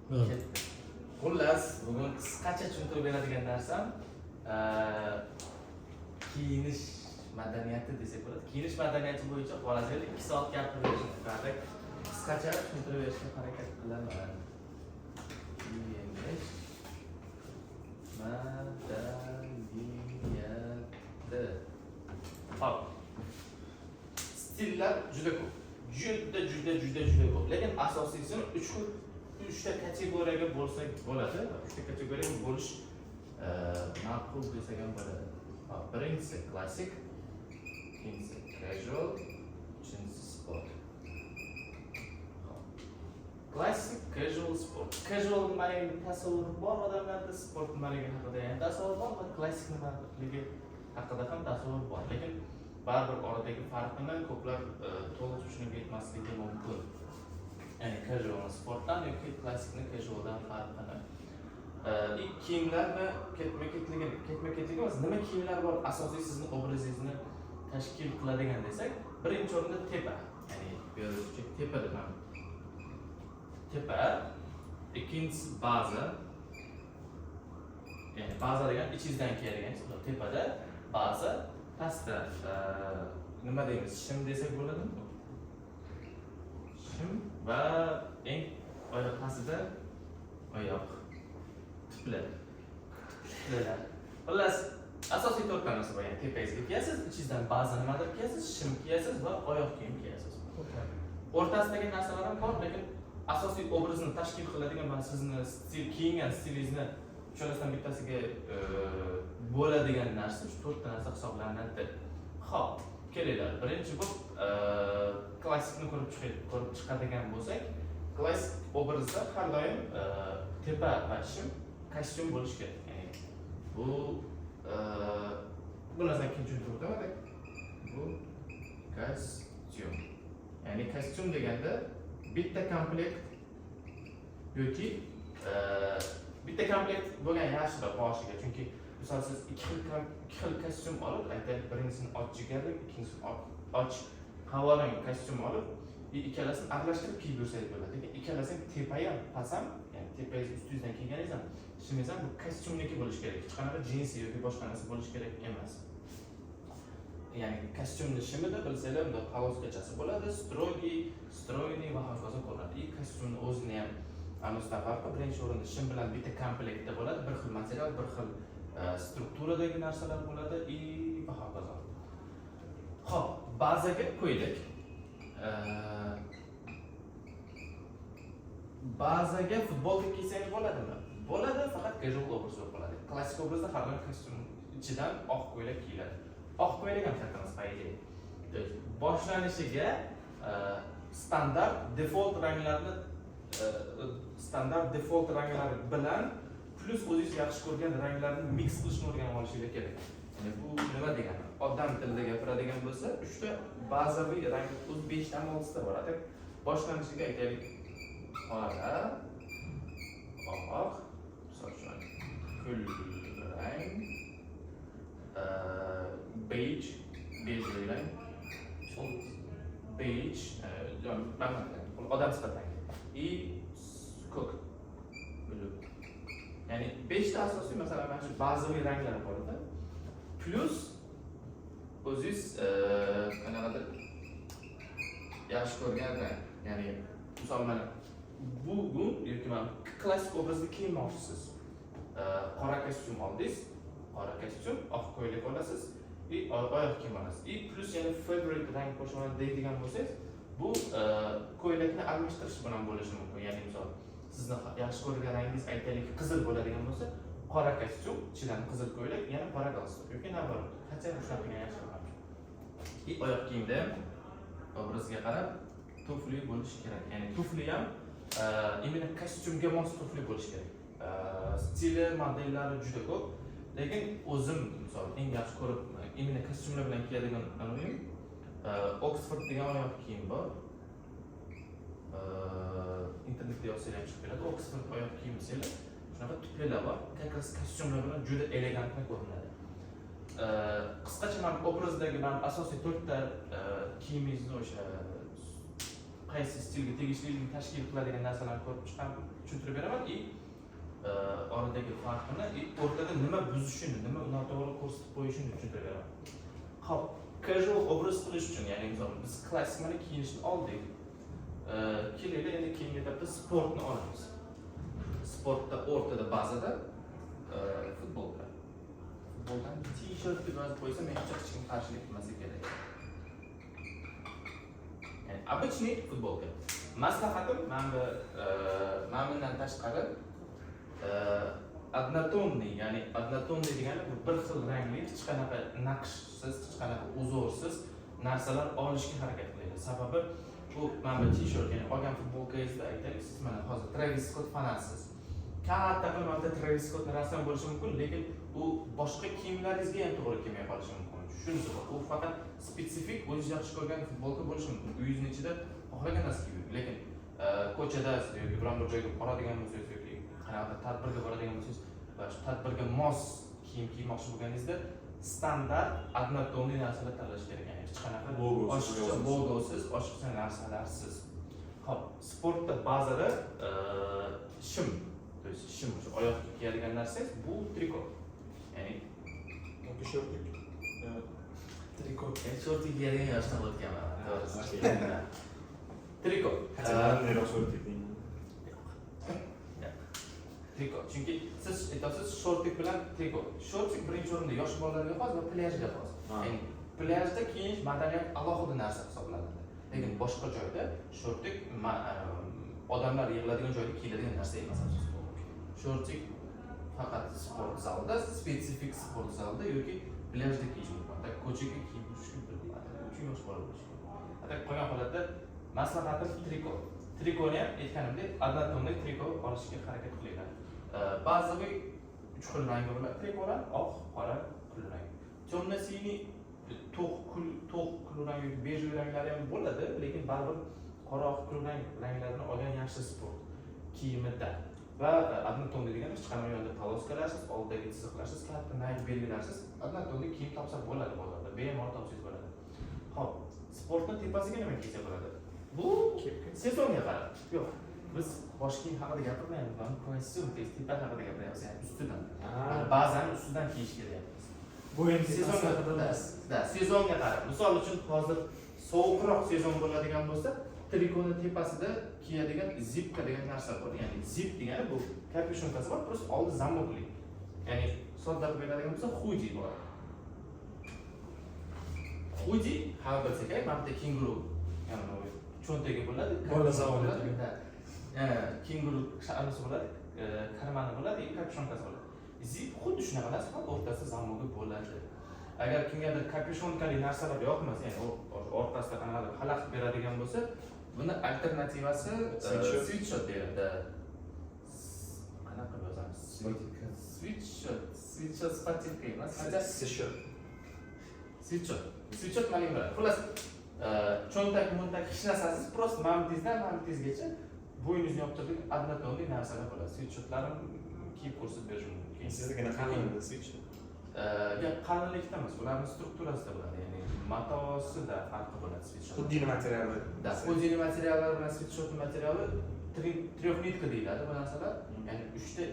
ketdi. Xullas, bugun qisqacha tushuntirib beradigan narsam kiyinish madaniyati desak bo'ladi. Kiyinish madaniyati bo'yicha xohlasangiz 2 soat gapirishni qildik. Qisqacha tushuntirib berishga harakat qilaman. Kiyinish madaniyati. Hop. Stillar juda ko'p. Juda ko'p. Lekin asosiysi 3 ta kategoriyaga bo'lsak bo'ladi. 3 ta kategoriyaga bo'lish ma'qul desak ham bo'ladi. Birinchisi klassik, ikkinchisi casual, uchinchisi sport. Klassik, casual, sport. Casual nimaligini tasavvur bor odamlarda, sport nimaligi haqida ham tasavvur bor va klassik nimaligi haqida ham tasavvur bor. Lekin baribir oradagi farqini ko'plar to'liq tushunib yetmasligi mumkin. Ya'ni casual sportdan yoki klassikni casualdan farqini. Kiyimlarni ketma-ketligi emas, nima kiyimlar bor asosiy sizning obrazingizni tashkil qiladigan desak, birinchi o'rinda tepa. Ya'ni bu yerda tepa degan. Tepa, ikkinchisi baza. Ya'ni baza degan ichingizdan kelgan, tepada baza, pastda nima deymiz? Shim desak bo'ladimi? Shim va eng oyoq pastida oyoq tuplar. Xullas, asosiy 4 ta narsa bor. Ya'ni tepangizga kiyasiz, ichingizdan ba'zi nimadir kiyasiz, shim kiyasiz va oyoq kiyim kiyasiz. O'rtasidagi narsalar ham bor, lekin asosiy obrazni tashkil qiladigan va sizni kiyingan stilingizni uchalasidan bittasiga bo'ladigan narsa shu 4 ta narsa hisoblanadi. Xo'p, kelinglar. Birinchi bu klassikni ko'rib chiqadigan bo'lsak, klassik obrazda har doim tepa va shim kostyum bo'lishi kerak. Ya'ni bu narsani kim tushuntirib o'tadi? Bu kostyum. Ya'ni kostyum deganda bitta komplekt yoki bitta komplekt bo'lgan yaxshiroq boshiga. Chunki misol siz 2 xil kostyum olib, aytaylik birinchisini och jigarli, ikkinchisini och havorang kostyum olib, ikkalasini aralashtirib kiyib yursangiz bo'ladi. Lekin ikkalasini tepa ham, past ham, ya'ni tepangiz ustingizdan kiyganingiz ham, shimingiz ham bu kostyumniki bo'lishi kerak. Hech qanaqa jinsi yoki boshqa narsa bo'lishi kerak emas. Ya'ni kostyumni shimida bilsanglar, unda polosqachasi bo'ladi, stroyniy va hokazo ko'rinadi. Kostyumni o'zini ham anusdan farqi birinchi o'rinda shim bilan bitta komplektda bo'ladi, bir xil material, bir xil strukturadagi narsalar bo'ladi va hokazo. Xo'p, bazaga qo'ydik. Bazaga futbolka kiysangiz bo'ladimi? Bo'ladi, faqat casual obraz bo'ladi. Klassik obrazda har bir kostyum ichidan oq ko'ylak kiyiladi. Oq ko'ylak ham katta emas, payda. Boshlanishiga standart default ranglari bilan plus o'zingiz yaxshi ko'rgan ranglarni mix qilishni o'rganib olishingiz kerak. Ya'ni bu nima degani? Odam tilida gapiradigan bo'lsa, 3 ta bazaviy rang, o'z 5 ta 6 ta bor. Boshlanishiga aytaylik qora, oq, sochlar, kul rang, beige rang, beige, odam sifatida. Ko'k, blue. Ya'ni 5 ta asosiy masalan mana shu bazaviy ranglar bor edi. Plus o'zingiz qanaqadir yaxshi ko'rgan rang. Ya'ni misol mana bugun yoki mana klassik obrazda kiyinmoqchisiz. Qora kostyum oldingiz, qora kostyum, oq ko'ylak olasiz, oyoq kiyim olasiz. Plus yana favorite rang qo'shaman deydigan bo'lsangiz, bu ko'ylakni almashtirish bilan bo'lishi mumkin. Ya'ni misol sizni yaxshi ko'rgan rangingiz aytaylik qizil bo'ladigan bo'lsa, qora kostyum, ichidan qizil ko'ylak, yana qora galstuk yoki navbat. Qancha shunaqa yaxshi bo'ladi. Oyoq kiyimda obrazga qarab tufli bo'lishi kerak. Ya'ni tufli ham imенно kostyumga mos tufli bo'lishi kerak. Stili, modellari juda ko'p. Lekin o'zim misol eng yaxshi ko'rib imенно kostyumlar bilan kiyadigan anonim Oxford degan oyoq kiyim bor. Internetda yozsangiz ham chiqib keladi. Oxford oyoq kiyim desanglar, shunaqa tuflilar bor. Как раз kostyumlar bilan juda elegantni ko'rinadi. Qisqacha men obrazdagi asosiy 4 ta kiyimingizni o'sha qaysi stilga tegishliligini tashkil qiladigan narsalarni ko'rib chiqib tushuntirib beraman oradagi farqini o'rtada nima buzishini, nima noto'g'ri ko'rsatib qo'yishini tushuntirib beraman. Xo'p, casual obraz qilish uchun, ya'ni misol biz klassik mana kiyinishni oldik. Kelaylik endi keyingi etapda sportni olamiz. Sportda o'rtada bazada futbolka. Futboldan t-shirt deb yozib qo'ysa, menimcha hech kim qarshilik qilmasa kerak. Yani обычный futbolka. Maslahatim mana bundan tashqari однотонный, ya'ni однотонный degani bu bir xil rangli, hech qanaqa naqshsiz, hech qanaqa uzorsiz narsalar olishga harakat qiladi. Sababi bu mana bu t-shirt, ya'ni olgan futbolkangizda aytaylik, siz mana hozir Travis Scott fanatisiz. Katta qilmada Travis Scott rasm bo'lishi mumkin, lekin u boshqa kiyimlaringizga ham to'g'ri kelmay qolishi mumkin. Shunisi bor. U faqat spesifik o'zingiz yaxshi ko'rgan futbolka bo'lishi mumkin. Uyingizni ichida xohlagan narsa kiying. Lekin ko'chada yoki biron bir joyga boradigan bo'lsangiz yoki qanaqadir tadbirga boradigan bo'lsangiz va shu tadbirga mos kiyim kiymoqchi bo'lganingizda standart однотонный narsalar tanlash kerak. Ya'ni hech qanaqa logosiz, oshqocha narsalarsiz. Xo'p, sportda bazada shim, to есть shim, shu oyoqqa kiyadigan narsangiz bu triko. Ya'ni yoki shortik. Triko. Shortik kiyadigan yoshdan o'tganman. To'g'ri. Triko. Qachonlardan shortik deyman. Triko. Chunki siz aytasiz shortik bilan triko. Shortik birinchi o'rinda yosh bolalarga xos va plyajga xos. Ya'ni plyajda kiyinish madaniyat alohida narsa hisoblanadi. Lekin boshqa joyda shortik odamlar yig'iladigan joyda kiyiladigan narsa emas asosida. Shortik faqat sport zalda, spesifik sport zalda yoki plyajda kiyish mumkin. Ko'chaga kiyib yurishga bo'lmaydi. Uchun yosh bola bo'lish kerak. Atak qolgan holatda maslahatim triko. Trikoni ham aytganimdek, однотонный triko olishga harakat qilinglar. Ba'ziga 3 xil rangi bo'ladi. Trikolar oq, qora, kulrang. Temno-siniy, to'q kulrang yoki bejli ranglari ham bo'ladi, lekin baribir qora, oq, kulrang ranglarni olgan yaxshi sport kiyimida. Va однотонный degani hech qanday yo'lda poloskalarsiz, oldidagi chiziqlarsiz, katta nayt belgilarsiz, однотонный kiyim topsa bo'ladi bozorda, bemalol topsangiz bo'ladi. Xo'p, sportning tepasiga nima kiysa bo'ladi? Bu sezonga qarab. Yo'q, biz bosh kiyim haqida gapirmaymiz, mana kostyum, tepa haqida gapiryapmiz, ya'ni ustidan. Ba'zan ustidan kiyish kerak. Bu endi sezonga qarab. Sezonga qarab. Misol uchun hozir sovuqroq sezon bo'ladigan bo'lsa, trikoni tepasida kiyadigan zipka degan narsa bor. Ya'ni zip degani bu kapyushonkasi bor, просто oldi zamokli. Ya'ni sodda qilib beradigan bo'lsa, худи bor. Худи har bilsa kerak, mana bu kenguru. Ya'ni cho'ntagi bo'ladi, bola zavolati. Kenguru sha'risi bo'ladi, karmani bo'ladi, kapyushonkasi bo'ladi. Zip xuddi shunaqa narsa, faqat o'rtasida zamogi bo'ladi. Agar kimgadir kapyushonkali narsalar yoqmasa, ya'ni orqasida qanaqadir xalaqit beradigan bo'lsa, buni alternativasi sweatshirt deyiladi. Qanaqa yozamiz? Sweatshirt sportivka emas, sweatshirt mana bunday. Xullas, cho'ntak hech narsasiz, просто mamtizdan mamtizgacha bo'yingizni yoptirdik, однотонный narsalar bo'ladi. Sweatshirtlarni kiyib ko'rsatib berish mumkin. Sizga qanday sweatshirt? Qalinlikda emas, ularning strukturasida bo'ladi. Ya'ni matosida farqi bo'ladi sweatshirt. Xuddi materiali. Xuddi materiallar bilan sweatshirt materiali triyofnitka deyiladi bu narsalar. Ya'ni 3 ta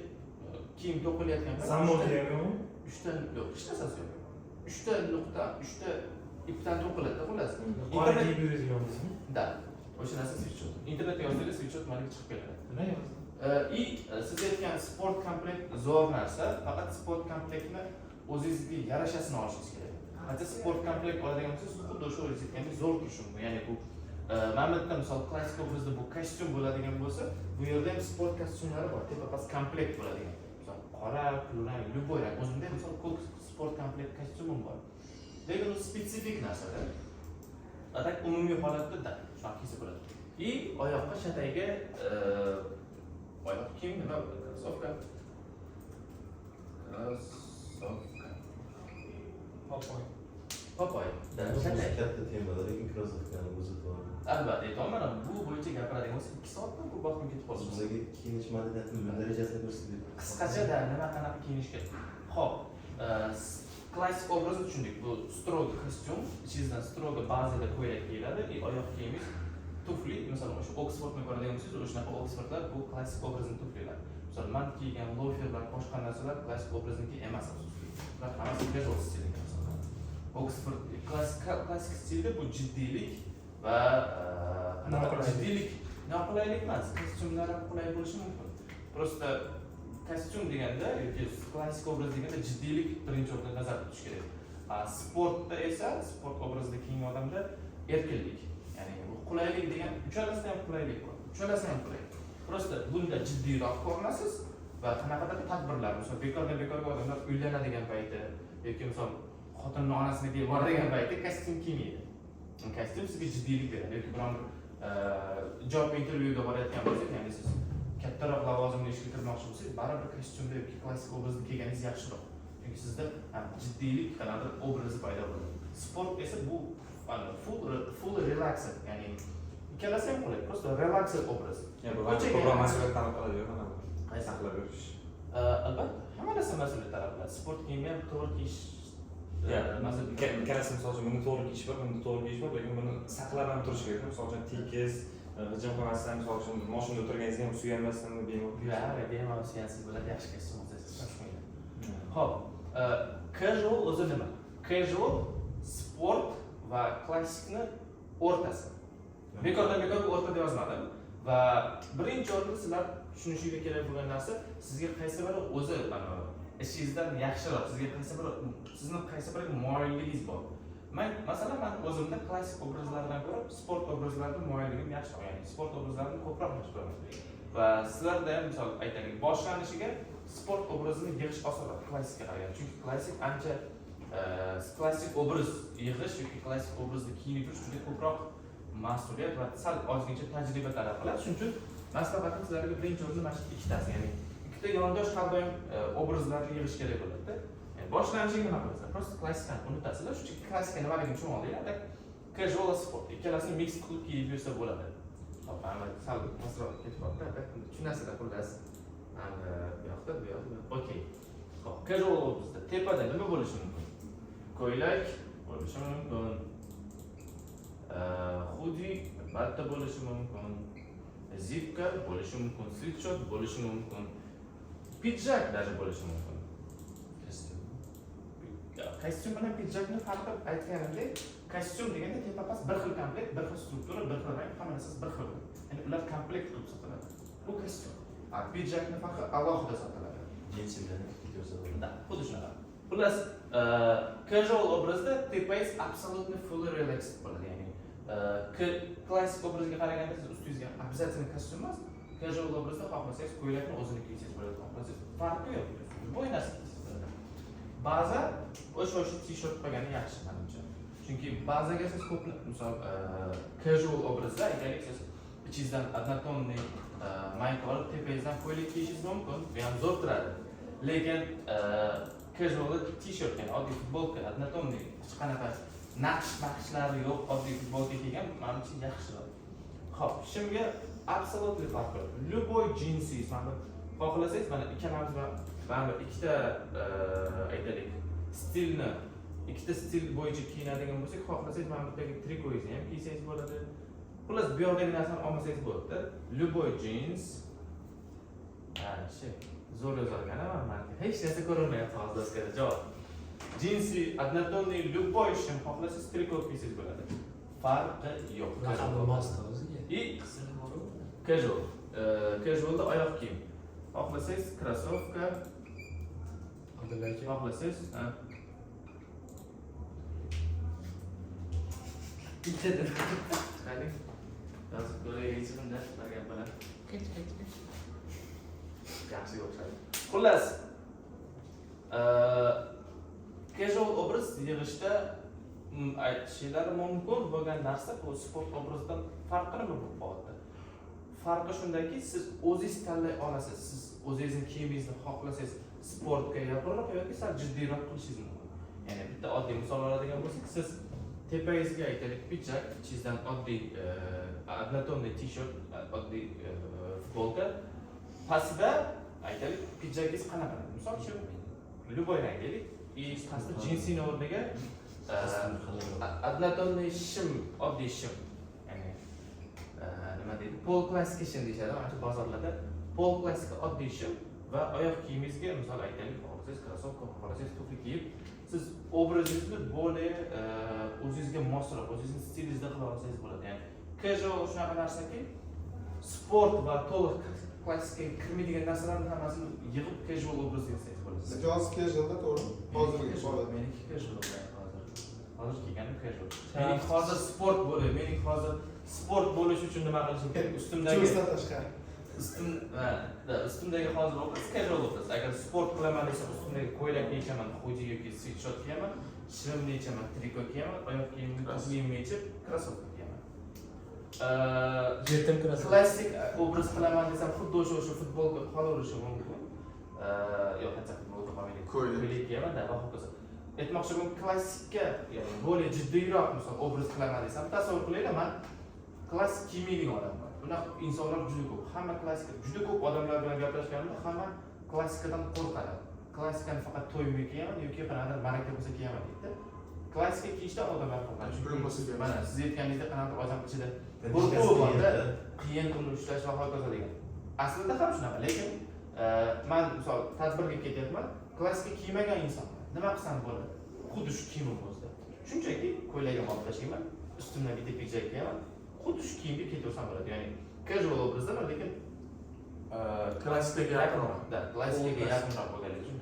kiyim to'qilayotgan payt Zamokli yo'qmi? 3 ta yo'q, hech narsasi yo'q. 3 ta nuqta, 3 ta ipdan to'qiladi, xullas. Qora kiyib yuradiganmizmi? Da. O'sha narsa sweatshirt. Internetda yozsangiz sweatshirt mana chiqib keladi. Nima yozdi? Siz aytgan sport komplekt zo'r narsa, faqat sport komplektni o'zingizga yarashasini olishingiz kerak. Hatto sport komplekt oladigan bo'lsangiz, xuddi o'sha o'zingiz aytgandek zo'r turishi mumkin. Ya'ni bu mana bu misol klassik obrazda bu kostyum bo'ladigan bo'lsa, bu yerda ham sport kostyumlari bor, tepa-past komplekt bo'ladigan. Misol qora, kulrang, любой rang. O'zimda misol ko'k sport komplekt kostyumim bor. Lekin u spesifik narsada. Atak umumiy holatda da shunaqa kiysa bo'ladi. Oyoqqa shatayga oyoq kiyim nima bo'ladi? Krossovka. Popoy. Katta temalar, lekin krossovkani o'zi bor. Albatta, aytaman, bu bo'yicha gapiradigan bo'lsa 2 soatdan ko'p vaqt ketib qoladi. Bizga kiyinish madaniyatining darajasini ko'rsatib. Qisqacha nima qanaqa kiyinish kerak. Xo'p, klassik obrazni tushundik. Bu strogo kostyum, ichingizdan strogo bazada ko'ylak kiyiladi, oyoq kiyimingiz tufli, masalan, o'sha Oxfordni ko'radigan bo'lsangiz, o'shunaqa Oxfordlar bu klassik obrazning tuflilar. Masalan, men kiygan loaferlar, boshqa narsalar klassik obrazniki emas asosli. Ular hammasi casual stilga masalan. Oxford klassik stilda bu jiddiylik va jiddiylik, noqulaylik emas. Kostyumlar ham qulay bo'lishi mumkin. Prosta kostyum deganda yoki klassik obraz deganda jiddiylik birinchi o'rinda nazarda tutish kerak. Sportda esa, sport obrazida kiygan odamda erkinlik. Ya'ni bu qulaylik degan uchalasida ham qulaylik bor. Uchalasi ham qulay. Prosta bunda jiddiyroq ko'rinasiz va qanaqadir tadbirlar, masalan, bekorga odamlar uylanadigan payti yoki masalan xotinning onasinikiga boradigan payti kostyum kiymaydi. Kostyum sizga jiddiylik beradi yoki biron job intervyuga borayotgan bo'lsangiz, ya'ni siz kattaroq lavozimli ishga kirmoqchi bo'lsangiz, baribir kostyumda yoki klassik obrazni kiyganingiz yaxshiroq. Chunki sizda jiddiylik qanaqadir obrazi paydo bo'ladi. Sport esa bu full relaxed, ya'ni ikkalasi ham qulay, prosta relaxed obraz. Ya bu ko'proq mas'uliyat talab qiladi, mana bu. Qaysi Saqlab yurish. Albatta, hamma narsa mas'uliyat talab qiladi. Sport kiyimni ham to'g'ri kiyish Ikkalasi misol uchun buni to'g'ri kiyish bor, buni to'g'ri kiyish bor, lekin buni saqlab ham turish kerak. Misol uchun tekis, g'ijim qilmasdan, misol uchun mashinada o'tirganingizda ham suyanmasdan bemalol. Bemalol suyansiz bo'ladi, yaxshi kostyum olsangiz. Xo'p, casual o'zi nima? Casual sport va klassikni o'rtasi. Bekordan o'rtada yozmadim va birinchi o'rinda sizlar tushunishingizga kerak bo'lgan narsa, sizga qaysi biri o'zi ishingizdan yaxshiroq, sizni qaysi biriga moyilligingiz bor. Masalan, o'zimda klassik obrazlardan ko'ra sport obrazlariga moyilligim yaxshiroq, ya'ni sport obrazlarini ko'proq yaxshi ko'raman. Va sizlarda ham misol aytaylik, boshlanishiga sport obrazini yig'ish osonroq klassikka qaraganda. Chunki klassik ancha klassik obraz yig'ish yoki klassik obrazda kiyinib yurish juda ko'proq mas'uliyat va sal ozgincha tajriba talab qiladi. Shuning uchun maslahatim sizlarga birinchi o'rinda mana shu ikkitasi, ya'ni ikkita yondosh har doim obrazlarni yig'ish kerak bo'ladi. Ya'ni boshlanishiga nima qilasizlar? Prosta klassikani unutasizlar. Chunki klassika nimaligini tushunib oldinglar. Casual va sport ikkalasini mix qilib kiyib yursa bo'ladi. Hop, mana sal masrof ketibdi. Tushunasizlar, xullas. Mana bu yoqda, bu yoqda. Okey. Hop, casual obrazda tepada nima bo'lishi mumkin? Ko'ylak bo'lishi mumkin. Hoodie albatta bo'lishi mumkin. Zipka bo'lishi mumkin, sweatshirt bo'lishi mumkin. Pidjak даже bo'lishi mumkin. Kostyum bilan pidjakni farqi aytganimdek, kostyum deganda tepa-past bir xil komplekt, bir xil struktura, bir xil rang, hamma narsasi bir xil. Ya'ni ular komplekt qilib sotiladi. Bu kostyum. Pidjakni farqi alohida sotiladi. Jinsi bilan ketyorsa Da, xuddi shunaqa. Xullas, casual obrazda tepangiz absolutely fully relaxed bo'ladi, ya'ni klassik obrazga qaraganda siz ustingizga обязательно kostyum emas, casual obrazda xohlasangiz ko'ylakni o'zini kiysangiz bo'ladi, xohlasangiz farqi yo'q. Bu narsa bo'ladi. Baza o'sha t-shirt qilgani yaxshi menimcha. Chunki bazaga siz ko'p, misol casual obrazda aytaylik siz ichingizdan однотонный mayka olib tepangizdan ko'ylak kiyishingiz mumkin, bu ham zo'r turadi. Lekin casual t-shirt, ya'ni oddiy futbolka, однотонный hech qanaqa naqshlari yo'q oddiy futbolka kiygan menimcha yaxshiroq. Xo'p, shimga absolutely farq yo'q. Любой jinsiz, mana xohlasangiz mana ikkalamiz mana ikkita aytaylik stilni, ikkita stil bo'yicha kiyinadigan bo'lsak, xohlasangiz mana bu yerdagi trikoyingizni ham kiysangiz bo'ladi. Xullas, bu yoqdagi narsani olmasangiz bo'ladi. Любой jeans. Zo'r yozilgan-a, menga hech narsa ko'rinmayapti hozir doskada javob. Jinsi, однотонный любой shim xohlasangiz triko kiysangiz bo'ladi. Farqi yo'q. И casual. Casualda oyoq kiyim. Xohlasangiz krossovka, xohlasangiz bittadi. Qani? Yozib ko'raylikchi-da, bargan bilan. Yaxshi o'xshaydi. Xullas, casual obraz yig'ishda aytishingiz mumkin bo'lgan narsa bu sport obrazdan farqi nima bu holatda? Farqi shundaki, siz o'zingiz tanlay olasiz. Siz o'zingizni kiyimingizni xohlasangiz sportga yaqinroq yoki sal jiddiyroq qilishingiz mumkin. Ya'ni bitta oddiy misol oladigan bo'lsak, siz tepangizga aytaylik pidjak, ichingizdan oddiy однотонный t-shirt, oddiy futbolka, pastda aytaylik pidjakingiz qanaqa? Misol uchun любой rang deylik, и pastda jinsini o'rniga однотонный shim, oddiy shim, ya'ni nima deydi? Pol klassika shim deyishadi, mana shu bozorlarda pol klassika oddiy shim va oyoq kiyimingizga misol aytaylik, xohlasangiz krossovka, xohlasangiz tufli kiyib, siz obrazingizni более o'zingizga mosroq, o'zingizning stilingizda qila olsangiz bo'ladi. Ya'ni casual shunaqa narsaki, sport va to'liq klassikaga kirmaydigan narsalarni hammasini yig'ib casual obrazga yasaysiz bo'ladi. Mijoz casualda to'g'ri. Hozirgi holat. Meniki casual hozir. Hozir kiyganim casual. Meniki hozir sport bo'ladi. Meniki hozir sport bo'lish uchun nima qilishim kerak? Jumusdan tashqari. Ustimdagi hozir obraz casual obraz. Agar sport qilaman desa, ustimdagi ko'ylak yechaman, hoodie yoki sweatshirt kiyaman, shimni yechaman, triko kiyaman, oyoq kiyimimni kiyimni yechib, krossovka kiyaman. Jetim krossovka. Klassik obraz qilaman desam, xuddi o'sha futbolka qolaverishi mumkin. Yo'q, hech futbolka qolmaydi. Ko'ylak kiyaman-da va hokazo. Aytmoqchiman, klassikka, ya'ni bo'lay jiddiyroq misol obraz qilaman desam, tasavvur qilinglar, men klassik kiymaydigan odamman. Bunaqa insonlar juda ko'p. Hamma klassika, juda ko'p odamlar bilan gaplashganimda hamma klassikadan qo'rqadi. Klassikani faqat to'yimga kiyaman yoki qanaqadir ma'raka bo'lsa kiyaman deydi. Klassika kiyishdan odamlar qo'rqadi. Chunki mana siz aytganingizdek qanaqadir odam ichida qo'rquv borda, qiyin uni ushlash va hokazo degan. Aslida ham shunaqa, lekin men misol tadbirga ketyapman, klassika kiymagan insonman. Nima qilsam bo'ladi? Xuddi shu kiyimim o'zida. Shunchaki ko'ylagimni olib tashlayman, ustimdan bitta pijak kiyaman. Xuddi shu kiyimga ketaversam bo'ladi. Ya'ni casual obrazdaman, lekin klassikaga yaqinroq. Da, klassikaga yaqinroq bo'lganligi uchun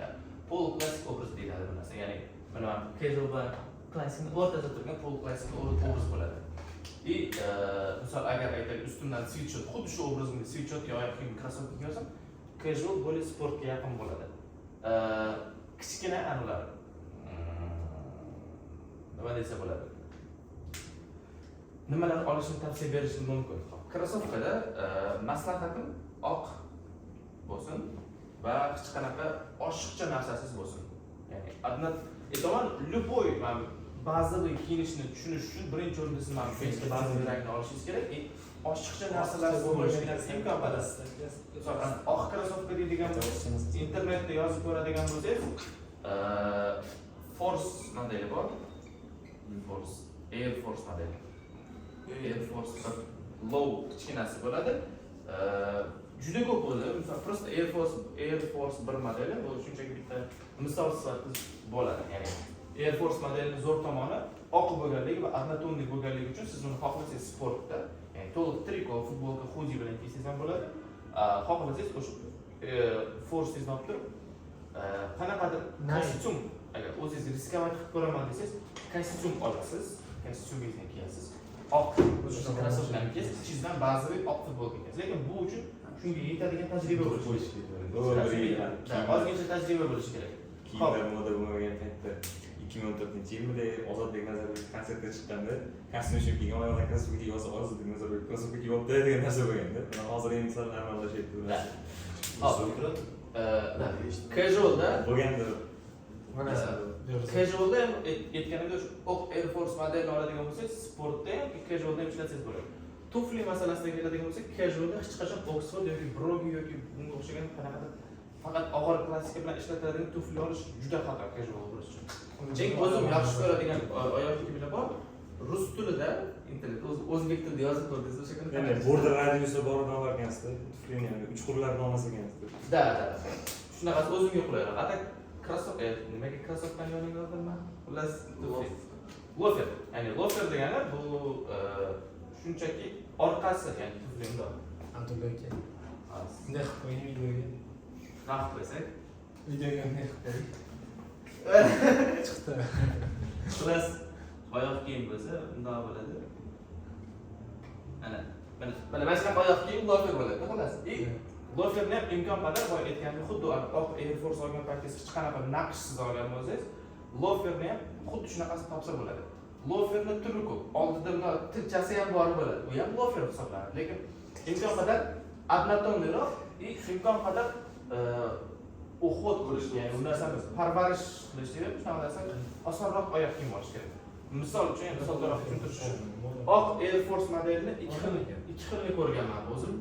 pol klassik obraz deyiladi bu narsa. Ya'ni mana casual va klassikning o'rtasida turgan pol klassik obraz bo'ladi. И misol agar aytaylik ustimdan sweatshirt, xuddi shu obrazimga sweatshirt yoki oyoq kiyim krossovka kiysam, casual bo'lib sportga yaqin bo'ladi. Kichkina anilar nima desa bo'ladi? Nimalarni olishni tavsiya berishim mumkin? Krossovkada maslahatim oq bo'lsin va hech qanaqa oshiqcha narsasiz bo'lsin. Ya'ni aytaman, любой bazaviy kiyinishni tushunish uchun birinchi o'rinda siz mana beshta bazaviy rangni olishingiz kerak. Ochiqcha narsalar bo'lishi kerak. Imkon qadar. Masalan, oq krossovka deydigan internetda yozib ko'radigan bo'lsangiz, Force modeli bor. Force, Air Force modeli. Air Force low kichkinasi bo'ladi. Juda ko'p bo'ladi. Masalan, prosta Air Force 1 modeli, bu shunchaki bitta misol sifatida bo'ladi. Ya'ni Air Force modelining zo'r tomoni oq bo'lganligi va однотонный bo'lganligi uchun siz uni xohlasangiz sportda, ya'ni to'liq triko, futbolka, hoodie bilan kiysangiz ham bo'ladi. Xohlasangiz o'sha Force'ni olib turib, qanaqadir kostyum, agar o'zingiz riskovat qilib ko'raman desangiz, kostyum olasiz, kostyumingizni kiyasiz. Oq krossovkani kiyasiz, ichingizdan ba'ziviy oq futbolka kiyasiz. Lekin bu uchun shunga yetadigan tajriba bo'lishi kerak. Ozgincha tajriba bo'lishi kerak. Kiyimlar moda bo'lmagan paytda 2014-yilda Ozodbek Nazarbekov konsertga chiqqanda kostyum kiygan oyoqqa krossovka kiyib olsa, Ozodbek Nazarbekov krossovka kiyib olibdi degan narsa bo'lganda, hozir endi sal normallashyapti bu narsa. Casualda bo'lganda Mana casualda ham aytganimda shu oq Air Force modelini oladigan bo'lsangiz, sportda ham casualda ham ishlatsangiz bo'ladi. Tufli masalasiga keladigan bo'lsak, casualda hech qachon Oxford yoki Brogi yoki bunga o'xshagan qanaqadir faqat og'ir klassika bilan ishlatiladigan tufli olish juda xato casual bo'lish uchun. Chunki o'zim yaxshi ko'radigan oyoq kiyimlar bor. Rus tilida, internet o'zbek tilida yozib ko'rdingiz o'sha kuni. Ya'ni border radiusi boridan olarkansizda, tuflini ham uchqurlarni olmas ekansizda. Da. Shunaqasi o'zimga qulayroq. Atak krossovka, nimaga krossovkani yoniga oldim? Xullas, lofer. Ya'ni lofer degani bu shunchaki orqasi, ya'ni tuflingda. Abdulla aka. Bunday qilib qo'ying videoga. Qanaqa qilsak? Videoga bunday qilib qo'ying. Chiqdi. Xullas, oyoq kiyim bo'lsa, bunday bo'ladi. Mana shunaqa oyoq kiyim lofer bo'ladi, xullas. Loferni ham imkon qadar boya aytganimdek, xuddi oq Air Force olgan paytingiz hech qanaqa naqshsiz olgan bo'lsangiz, loferni ham xuddi shunaqasi topsa bo'ladi. Loferni turi ko'p. Oldida buni tilchasi ham bor bo'ladi. U ham lofer hisoblanadi. Lekin imkon qadar однотонныйroq, imkon qadar уход qilish, ya'ni u narsani parvarish qilish kerak, shunaqa narsa osonroq oyoq kiyim olish kerak. Misol uchun, misoldaroq tushuntirish uchun. Oq Air Force modelini ikki xilni ko'rganman o'zim.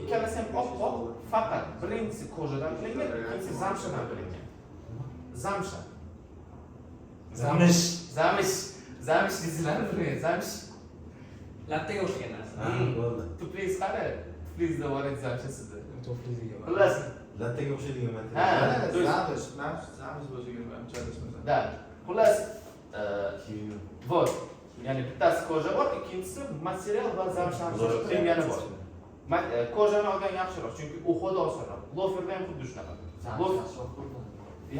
Ikkalasi ham oq, faqat birinchisi kojadan qilingan, ikkinchisi zamshadan qilingan. Zamsha. Zamish deysizlarmi? Zamish. Lattaga o'xshagan narsa. Ha, bo'ldi. Tuplingiz qani? Tuplingizni bor aytsam-chi sizni. To'fliziga bor. Xullas, Lattaga o'xshaydigan material. Ha. Zamish bo'lsa kerak, chalishmasan. da. Xullas, Kiyim. вот. Ya'ni bittasi koja bor, ikkinchisi material va zamsham premyani bor. Kojani olgan yaxshiroq, chunki uxodi osonroq. Loferda ham xuddi shunaqa.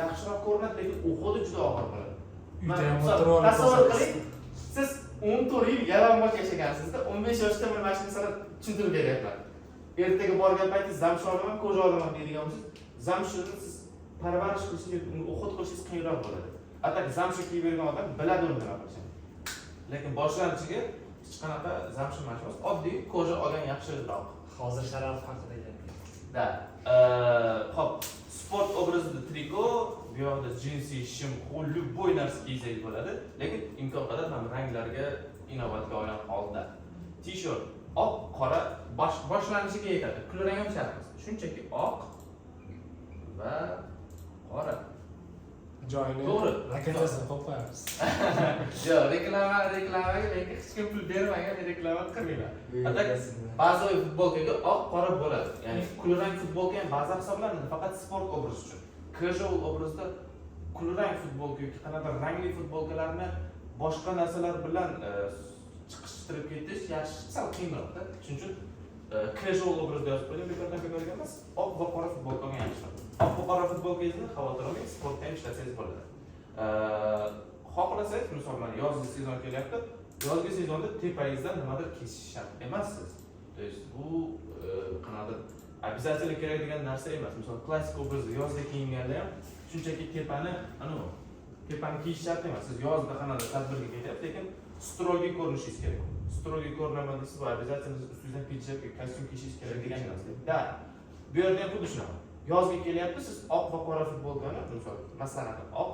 Yaxshiroq ko'rinadi, lekin uxodi juda og'ir bo'ladi. Uyda ham Misol, o'tirib tasavvur qiling, siz 14 yil yalangoch yashagansizda, 15 yoshda mana shu narsani tushuntirib beryapman. Ertaga borgan paytingiz zamsh olaman, koja olaman deydigan bo'lsangiz, zamshni siz parvarish qilishingiz, uni uxud qilishingiz qiyinroq bo'ladi. Atak zamshni kiyib bergan odam biladi uni nima qilishini. Lekin boshlang'ichiga hech qanaqa zamsh emas, oddiy koja olgan yaxshiroq. Hozir sharaf haqida gapiramiz. Da. Hop, sport obrazida triko, bu yoqda jinsi, shim, любой narsa kiysangiz bo'ladi, lekin imkon qadar ham ranglarga inovatga olgan holda. T-shirt oq, qora boshlanishiga yetadi. Kulrang ham shart emas. Shunchaki oq va qora. Joyini To'g'ri. raketasidan qo'yib qo'yamiz. Yo'q, reklamaga lekin hech kim pul bermagan, reklama qilmayman. Atak bazaviy futbolkaga oq, qora bo'ladi. Ya'ni kulrang futbolka ham baza hisoblanadi, faqat sport obrazi uchun. Casual obrazda kulrang futbolka yoki qanaqa rangli futbolkalarni boshqa narsalar bilan chiqishtirib ketish yaxshi, sal qiyinroqda. Shuning uchun casual obrazda yozib qo'ydim, bekordan emas. Oq va qora futbolka olgan yaxshi. Oq va qora futbolkangizni xavotir olmang, sportda ham ishlasangiz bo'ladi. Xohlasangiz, misol bilan yozgi sezon kelyapti. Yozgi sezonda tepangizdan nimadir kesish shart emassiz. То есть bu qanaqadir обязательно kerak degan narsa emas. Misol klassik obrazda yozda kiyinganda ham shunchaki tepani kiyish shart emas. Siz yozda qanaqadir tadbirga ketyapsiz, lekin strogiy ko'rinishingiz kerak. Strogiy ko'rinaman desiz, bu обязательно ustingizdan pidjak, kostyum kiyishingiz kerak degan emas. Da. Bu yerda ham xuddi shunaqa. Yozga kelyapsiz, siz oq va qora futbolkani, misol, masalan, oq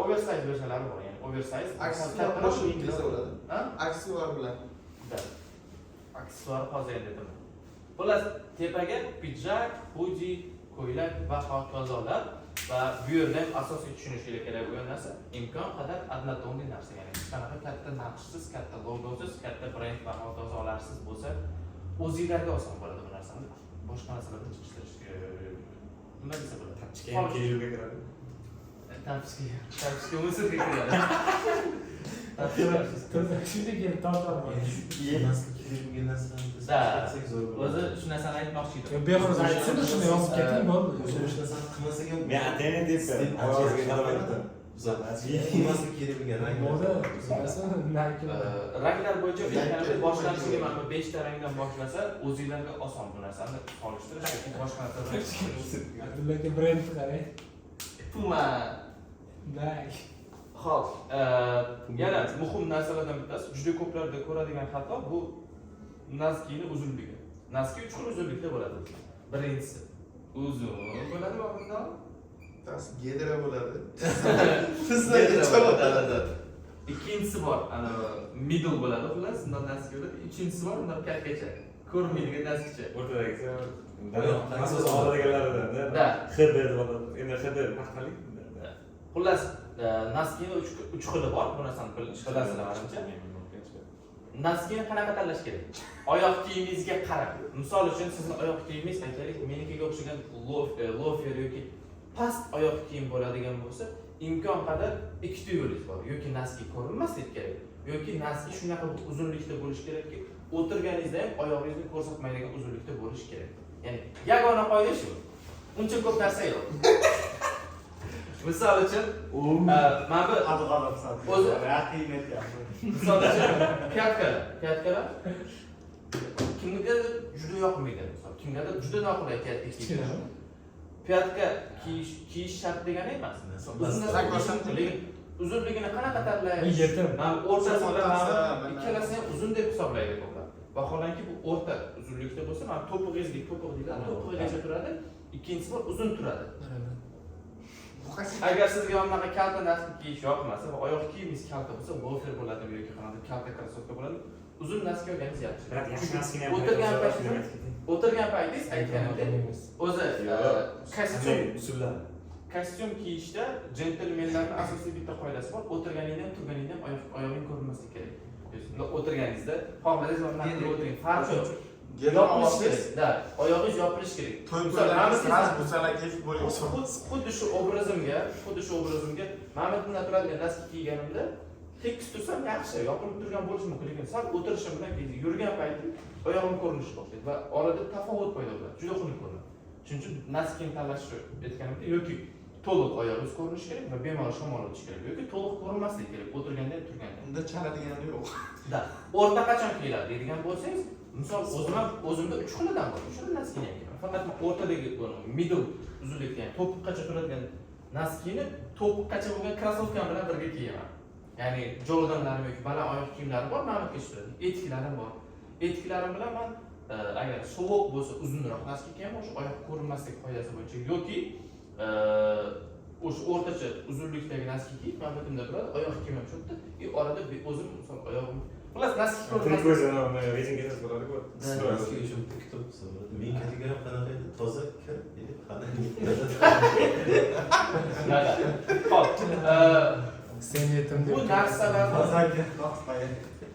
oversize versiyalari bor, ya'ni oversize. Aksessuar qo'shib kiysa bo'ladi. Ha? Aksessuar bilan. Da. Aksessuar hozir dedim. Xullas, tepaga pidjak, hoodie, ko'ylak va hokazolar va bu yerda ham asosiy tushunishingiz kerak bo'lgan narsa imkon qadar однотонный narsa, ya'ni qanaqa katta naqshsiz, katta logosiz, katta brend va hokazolarsiz bo'lsa, o'zingizlarga oson bo'ladi bu narsani. Boshqa narsalardan chiqishtirishga nima desa bo'ladi? Tapchika ham casualga kiradi. Tapchika o'sirga kiradi. Shunday kelib tortaman. Kiymaslik kiyilgan narsalarni biz Da. qilsak zo'r O'zi bo'ladi. shu narsani aytmoqchi edim. Bexuz aytsin, shuni yozib keting bo'ldi. O'sha narsani qilmasak ham Men atayin debman. Ovozga qarab aytdim. kiymaslik kiyilgan rang. Bo'ldi. Narki. Ranglar bo'yicha o'ylaganimda boshlanishiga mana 5 ta rangdan boshlasa, o'zingizlarga oson bu narsani solishtirish yoki boshqa narsalar. Abdullaga brend qarang. Puma. Nike. Xo'p, yana muhim narsalardan bittasi, juda ko'plarda ko'radigan xato bu Nike'ning uzunligi. Nike 3 xil uzunlikda bo'ladi. Birinchisi uzun bo'ladi va bundan Tas gedra bo'ladi. Sizda ikkinchisi bor, ana middle bo'ladi, xullas, undan Nike bo'ladi. Uchinchisi bor, undan kattacha. Ko'rmaydigan Nike'cha. O'rtadagisi asos oladiganlaridan. Da. HB deb oladi. Endi HB maqtalik. Xullas, Nike'ning 3 xili bor, bu narsani bilasizlar menimcha. Nike'ni qanaqa tanlash kerak? Oyoq kiyimingizga qarab. Misol uchun sizning oyoq kiyimingiz aytaylik, menikiga o'xshagan loafer yoki past oyoq kiyim bo'ladigan bo'lsa, imkon qadar ikkita yo'lingiz bor. Yoki Nike ko'rinmasligi kerak, yoki Nike shunaqa uzunlikda bo'lishi kerakki, o'tirganingizda ham oyog'ingizni ko'rsatmaydigan uzunlikda bo'lishi kerak. Ya'ni yagona qoida shu. Uncha ko'p narsa yo'q. Misol uchun, mana bu o'zi misol uchun piyatkalar kimgadir juda yoqmaydi, misol kimgadir juda noqulay piyatka kiyish. Piyatka kiyish shart degani emas. Uzunligini qanaqa tanlaymiz? Mana o'rtasi bilan ikkalasi ham uzun deb hisoblaydi ko'plar. Vaholanki bu o'rta uzunlikda bo'lsa, mana to'pig'ingizga to'pig'igacha turadi, ikkinchisi bor uzun turadi. Agar sizga bunaqa kalta narsa kiyish yoqmasa va oyoq kiyimingiz kalta bo'lsa, loafer bo'ladi yoki qanaqa kalta krossovka bo'ladi, uzun narsa olganingiz yaxshi. Biroq yaxshi narsani ham o'tirgan paytingiz aytganimdek, o'zi kostyum kiyishda jentelmenlarning asosiy bitta qoidasi bor. O'tirganingda ham, turganingda ham oyog'ing ko'rinmasligi kerak. O'tirganingizda, xohlasangiz mana bu o'tiring. Farqi yo'q. Gedra Yopilishi olasiz. kerak. Da, oyog'ingiz yopilishi kerak. To'y Misol, bo'ladi, mana siz busalar keyf bo'lyapsiz. xuddi shu obrazimga mana bunday turadigan daski kiyganimda tekis tursam yaxshi, yopilib turgan bo'lishi mumkin, lekin sal o'tirishim bilan yurgan paytim oyog'im ko'rinishi boshlaydi va orada tafovut paydo bo'ladi. Juda xunuk ko'rinadi. Shuning uchun naskini tanlash aytganimda yoki to'liq oyog'ingiz ko'rinishi kerak va bemalol shamol o'tishi kerak yoki to'liq ko'rinmasligi kerak, o'tirganda turganda. Unda chaladigani yo'q. Da, o'rta qachon kiyiladi deydigan bo'lsangiz, misol o'zimda 3 xilladan bor. 3 xil naskini kiyman. Faqat o'rtadagi middle uzunlikda, ya'ni to'piqqacha turadigan naskini to'piqqacha bo'lgan krossovka bilan birga kiyaman. Ya'ni jordanlarim yoki baland oyoq kiyimlarim bor, mana bu ishtiradi. Etiklarim bor. Etiklarim bilan men agar sovuq bo'lsa uzunroq naski kiyaman, o'sha oyoq ko'rinmasligi qoidasi bo'yicha yoki o'sha o'rtacha uzunlikdagi naski kiyib, mana bunday turadi, oyoq kiyimim cho'tdi, orada o'zim misol oyog'im xullas naski ko'rinmasligi. Ko'zini rezingiz bo'ladi-ku. Naski uchun kitob so'radi. Men kategorim qanaqa edi? Toza kir, Hop. Sen yetim deb.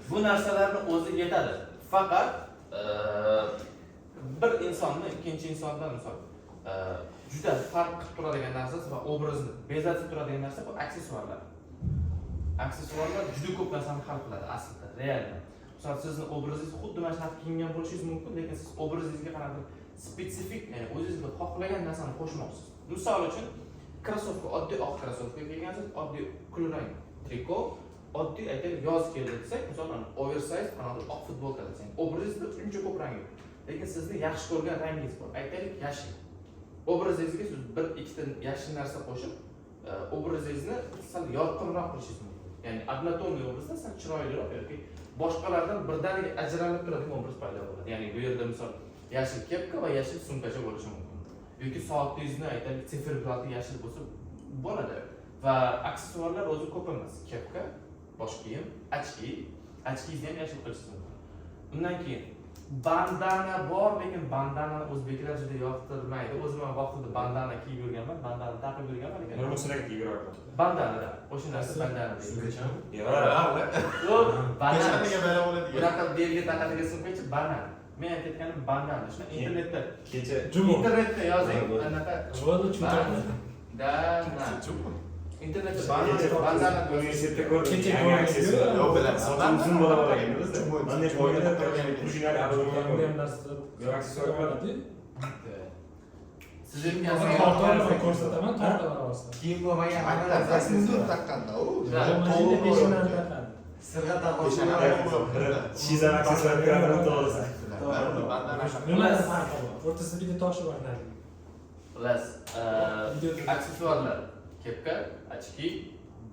Bu narsalarni o'zi yetadi. Faqat bir insonni ikkinchi insondan misol juda farq qilib turadigan narsasi va obrazni bezatib turadigan narsa bu aksessuarlar. Aksessuarlar juda ko'p narsani hal qiladi aslida, realda. Misol sizni obrazingiz xuddi mana shunaqa kiyingan bo'lishingiz mumkin, lekin siz obrazingizga qanaqadir spetsifik, ya'ni o'zingiz xohlagan narsani qo'shmoqchisiz. Misol uchun krossovka, oddiy oq krossovka kiygansiz, oddiy kulrang triko, oddiy aytaylik yoz keldi desak, masalan, oversize qanaqadir oq futbolka desak, obrazingizda uncha ko'p rang yo'q. Lekin sizni yaxshi ko'rgan rangingiz bor. Aytaylik yashil. Obrazingizga siz bir ikkita yashil narsa qo'shib, obrazingizni sal yorqinroq qilishingiz mumkin. Ya'ni однотонный obrazda sal chiroyliroq yoki boshqalardan birdaniga ajralib turadigan obraz paydo bo'ladi. Ya'ni bu yerda misol yashil kepka va yashil sumkacha bo'lishi mumkin. Yoki soatingizni aytaylik siferblati yashil bo'lsa bo'ladi. Va aksessuarlar o'zi ko'p emas. Kepka, bosh kiyim, ochkingizni ham yashil qilishingiz mumkin. Undan keyin bandana bor, lekin bandanani o'zbeklar juda yoqtirmaydi. O'zim ham vaqtida bandana kiyib yurganman, bandana taqib yurganman, lekin Nima sizlarga kiyib yurardim? bandana, o'sha narsa bandana deydi. Sumkachami? Yo'q, bandana. Peshanaga bela bo'ladi. Bunaqa belga taqadigan sumkachi bandana. Men aytayotganim bandana. Shuni internetda Kecha internetda yozing, anaqa Javob tushuntiradi. internetda bandana universitetda ko'rdim. Kecha Yangi ko'rdim. aksessuar. Yo'q, bilaman. Sochim uzun bo'la boshlagan bizda. Mana poyada kuchinali Bunday aksessuar. narsalar Yo'q, aksessuar bo'ladi. siz Tortalarni ko'rsataman, tortalar orasida. Kiyim bo'lmagan Rasmini taqqanda u. Mashina peshanani taqadi. Sirg'a Shizam aksessuar kiradi to'g'risi. Nimasi farqi bor? O'rtasida bitta toshi bor narigi. Xullas, aksessuarlar, kepka, ochki,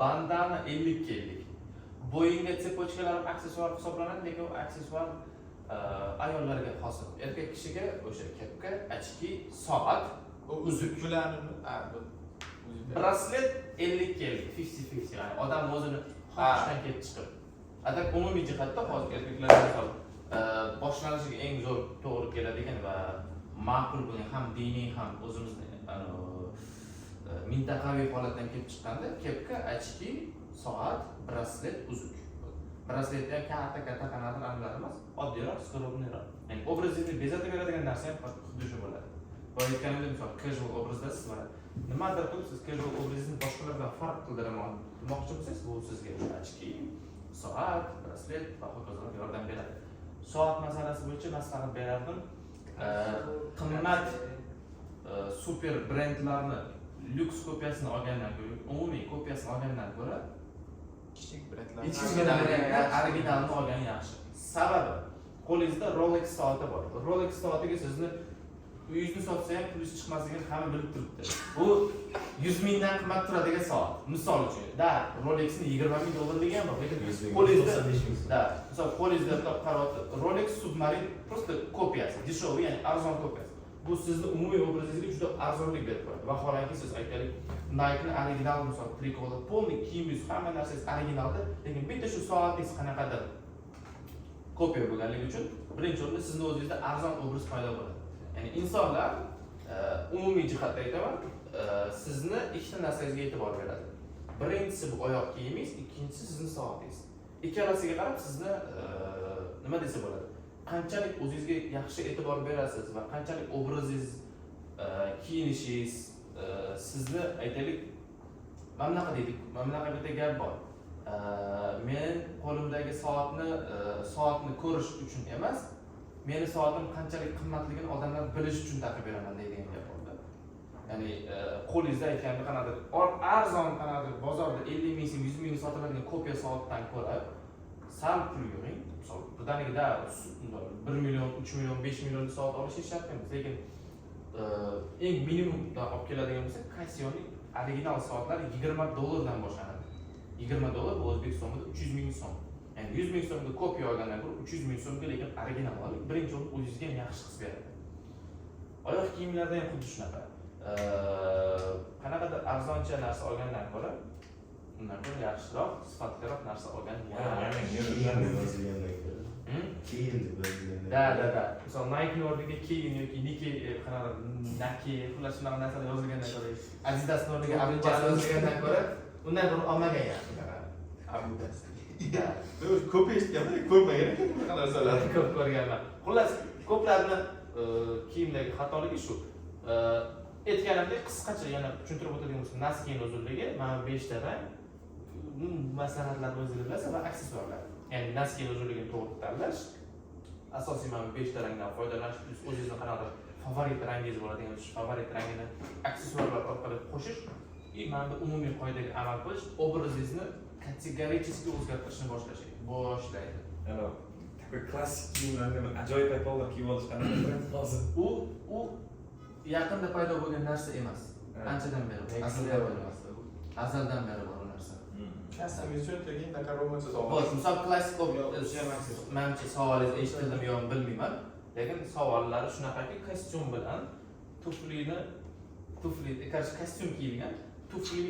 bandana 50 bo'yinga tsepochkalar aksessuar hisoblanadi, lekin u aksessuar ayollarga xos. Erkak kishiga o'sha kepka, ochki, soat, uzuk bularni braslet 50 50, ya'ni odam o'zini xohishdan kelib chiqib. Agar umumiy jihatda hozir erkaklarga misol boshlanishiga eng zo'r to'g'ri keladigan va ma'qul bo'lgan ham diniy ham o'zimizni mintaqaviy holatdan kelib chiqqanda kepka, ochki, soat, braslet, uzuk. Brasletda katta qanaqadir aniqlar emas, oddiyroq, skromniyroq. Ya'ni obrazingizni bezatib beradigan narsa ham xuddi shu bo'ladi. Va aytganimdek, misol casual obrazda siz mana nimadir qilib siz casual obrazingizni boshqalardan farq qildiraman demoqchi bo'lsangiz, bu sizga ochki, soat, braslet va hokazolar yordam beradi. Soat masalasi bo'yicha maslahat berardim. Qimmat super brendlarni lyuks kopiyasini olgandan ko'ra, umumiy kopiyasini olgandan ko'ra kichik brendlar. originalni olgan yaxshi. Sababi qo'lingizda Rolex soati bor. Rolex soatiga sizni uyingizni sotsa ham pul chiqmasligini hamma bilib turibdi. Bu 100 mingdan qimmat turadigan soat. Misol uchun, Rolexni 20 ming dollarga ham bor, lekin qo'lingizda misol qo'lingizda qarab, Rolex Submarine просто kopiyasi, dешевый, ya'ni arzon kopiyasi. Bu sizni umumiy obrazingizga juda arzonlik berib qo'yadi. Vaholanki siz aytaylik Nike'ni original misol trikolar, polniy kiyimingiz, hamma narsangiz originalda, lekin bitta shu soatingiz qanaqadir kopiya bo'lganligi uchun birinchi o'rinda sizni o'zingizda arzon obraz paydo bo'ladi. Ya'ni insonlar umumiy jihatdan aytaman, sizni ikkita narsangizga e'tibor beradi. Birinchisi bu oyoq kiyimingiz, ikkinchisi sizning soatingiz. ikkalasiga qarab sizni nima desa bo'ladi? Qanchalik o'zingizga yaxshi e'tibor berasiz va qanchalik obrazingiz, kiyinishingiz sizni aytaylik, mana bunaqa deydik, mana bunaqa bitta gap bor. Men qo'limdagi soatni ko'rish uchun emas, meni soatim qanchalik qimmatligini odamlar bilish uchun taqib beraman deydigan gap bor. Ya'ni qo'lingizda aytganda qanadir arzon qanadir bozorda 50 ming, 100 ming sotiladigan kopiya soatdan ko'ra sal pul yig'ing. Misol birdanigida 1 million, 3 million, 5 million soat olish shart emas, lekin eng minimumdan olib keladigan bo'lsak, Cassio'ning original soatlari $20 dan boshlanadi. $20 bu O'zbekistonda 300 ming so'm. Ya'ni 100 ming so'mga kopiya olgandan ko'ra 300 ming so'mga lekin original olib, birinchi o'rin o'zingizga ham yaxshi his beradi. Oyoq kiyimlarda ham xuddi shunaqa. Qanaqadir arzoncha narsa olgandan ko'ra, undan ko'ra yaxshiroq, sifatliroq narsa olgan keyin deb yozilgan. Da. Misol Nike o'rniga keyin yoki Nike Nike xullas shunaqa narsalar yozilgandan ko'ra, Adidas o'rniga Adidas yozilgandan ko'ra, undan ko'ra olmagan yaxshi. Adidas. Ko'p eshitganman, ko'rmagan ekan bunaqa narsalarni. Ko'p ko'rganman. Xullas, ko'plarni kiyimdagi xatoligi shu. Aytganimdek qisqacha yana tushuntirib o'tadigan bo'lsam, Naskining uzunligi mana 5 ta rang, maslahatlarni o'zingiz bilasiz va aksessuarlar. Ya'ni Naskining uzunligini to'g'ri tanlash, asosiy mana 5 ta rangdan foydalanish, o'zingizning qanaqadir favorit rangingiz bo'ladigan bo'lsa, favorit rangini aksessuarlar orqali qo'shish, mana bu umumiy qoidaga amal qilish obrazingizni kategorически o'zgartirishni boshlaydi. Alors, такой klassik kiyimlarni ajoyib ayollar kiyib olish qanday hozir? U yaqinda paydo bo'lgan narsa emas. Qanchadan beri? Azaldan beri bor narsa. Kastingiz uchun keyin taqarrumansiz Xo'sh, misol klassik menimcha savolingizni eshitdimmi yo'qmi bilmayman, lekin savollari shunaqaki, kostyum bilan tufli, kostyum kiyilgan, tufli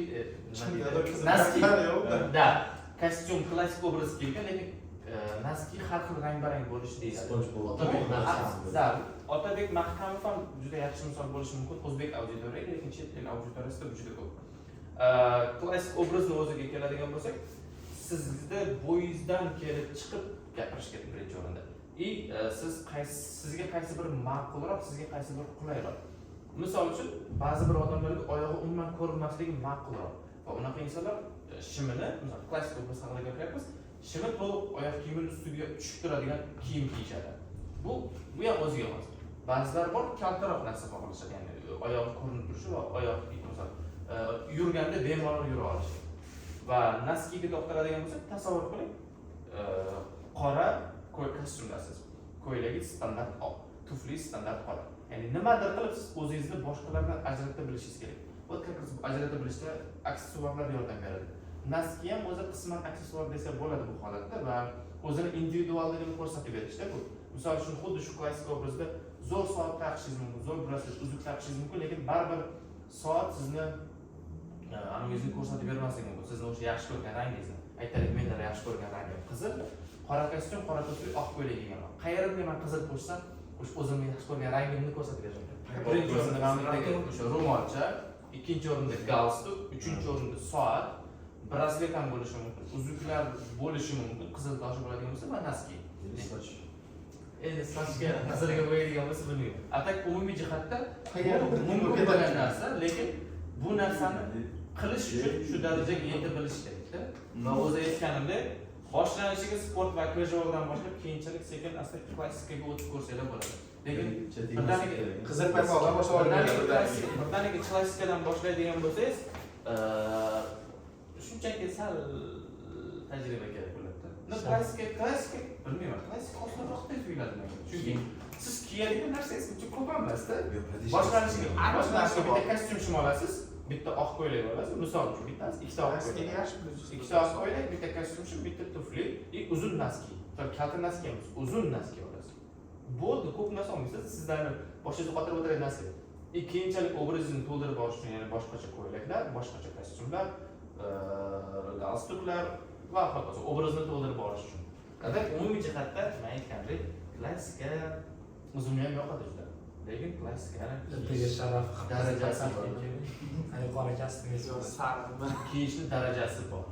Naski. Da, kostyum klassik obraz kiyilgan, lekin Naski har xil rang-barang bo'lishi deyiladi. Otabek Mahkamov ham juda yaxshi misol bo'lishi mumkin o'zbek auditoriyasiga, lekin chet el auditoriyasida juda ko'p. Klassik obrazni o'ziga keladigan bo'lsak, sizda bo'yingizdan kelib chiqib gapirish kerak birinchi o'rinda. Sizga qaysi biri ma'qulroq, sizga qaysi biri qulayroq. Misol uchun, ba'zi bir odamlarga oyog'i umuman ko'rinmasligi ma'qulroq. Va unaqa insonlar shimini, misol klassik obraz haqida gapiryapmiz, shimi to'liq oyoq kiyimining ustiga tushib turadigan kiyim kiyishadi. Bu ham o'ziga xos. Ba'zilar bor, kaltaroq narsa xohlashadi, ya'ni oyog'i ko'rinib turishi va oyoq misol yurganda bemalol yura olish. Va Naskiga to'xtaladigan bo'lsak, tasavvur qiling, qora kostyumdasiz. Ko'ylagi standart oq, tufli standart qora. Ya'ni nimadir qilib siz o'zingizni boshqalardan ajratib bilishingiz kerak. Bu ajratib bilishda aksessuarlar yordam beradi. Naski ham o'zi qisman aksessuar desa bo'ladi bu holatda va o'zini individualligini ko'rsatib berishda bu. Misol uchun xuddi shu klassik obrazda zo'r soat taqishingiz mumkin, zo'r bracelet, uzuk taqishingiz mumkin, lekin baribir soat sizni anigingizni ko'rsatib bermasligi mumkin. Sizni o'sha yaxshi ko'rgan rangingizni. Aytaylik, menda yaxshi ko'rgan rangim qizil, qora kostyum, qora tufli, oq ko'ylak kiyganman. Qayerga men qizil qo'shsam, o'zimni yaxshi ko'rgan rangimni ko'rsatib beraman. Birinchi o'rinda mamlakatdagi o'sha ro'molcha, ikkinchi o'rinda galstuk, uchinchi o'rinda soat, bracelet ham bo'lishi mumkin, uzuklar bo'lishi mumkin, qizil toshi bo'ladigan bo'lsa, va Naski. Endi sochga qizilga bo'yaydigan bo'lsa bilmayman. Atak umumiy jihatda mumkin bo'lgan narsa, lekin bu narsani qilish uchun shu darajaga yetib bilish kerak-da. Va o'zi aytganimdek, boshlanishiga sport va casualdan boshlab, keyinchalik sekin asta klassikaga o'tib ko'rsanglar bo'ladi. Lekin qizil paypoqlar birdaniga klassikadan boshlaydigan bo'lsangiz, shunchaki sal tajriba kerak bo'ladi. Klassika bilmayman, klassik osonroq deb o'yladim. Chunki siz kiyadigan narsangiz uchun ko'p emas-da. Boshlanishiga bitta kostyum shim olasiz, bitta oq ko'ylak olasiz. Misol uchun bittasi ikkita oq ko'ylak. Ikkita oq ko'ylak, bitta kostyum shim, bitta tufli, uzun naski. Kalta naski emas, uzun naski olasiz. Bo'ldi, ko'p narsa olmaysiz. Sizdan boshingizni qotirib o'tiradigan narsa. Keyinchalik obrazingizni to'ldirib borish uchun yana boshqacha ko'ylaklar, boshqacha kostyumlar, galstuklar va hokazo obrazni to'ldirib borish uchun. Agar umumiy jihatda men aytgandek, klassika o'zimga ham yoqadi juda. Lekin klassikani ertaga sharaf darajasi bor. Qora kostyum kiyishni darajasi bor.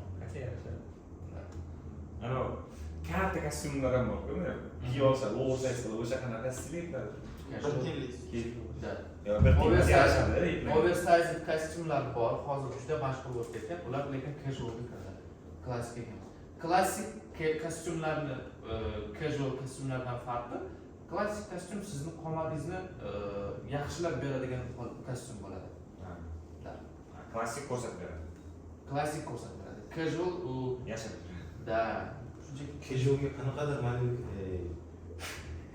Ana katta kostyumlar ham bor-ku, kiyib olsa, oversize o'sha qanaqa stillar. Bir tiyinlik. Yo, bir tiyinlik yarashadi. Oversize kostyumlar bor, hozir juda mashhur bo'lib ketgan. Ular lekin casualga kiradi. Klassik emas. Klassik kostyumlarni casual kostyumlardan farqi, klassik kostyum sizni qomatingizni yaxshilab beradigan kostyum bo'ladi. Klassik ko'rsatib beradi. Klassik ko'rsatib beradi. Casual u Yashirib. da Casualga qanaqadir mana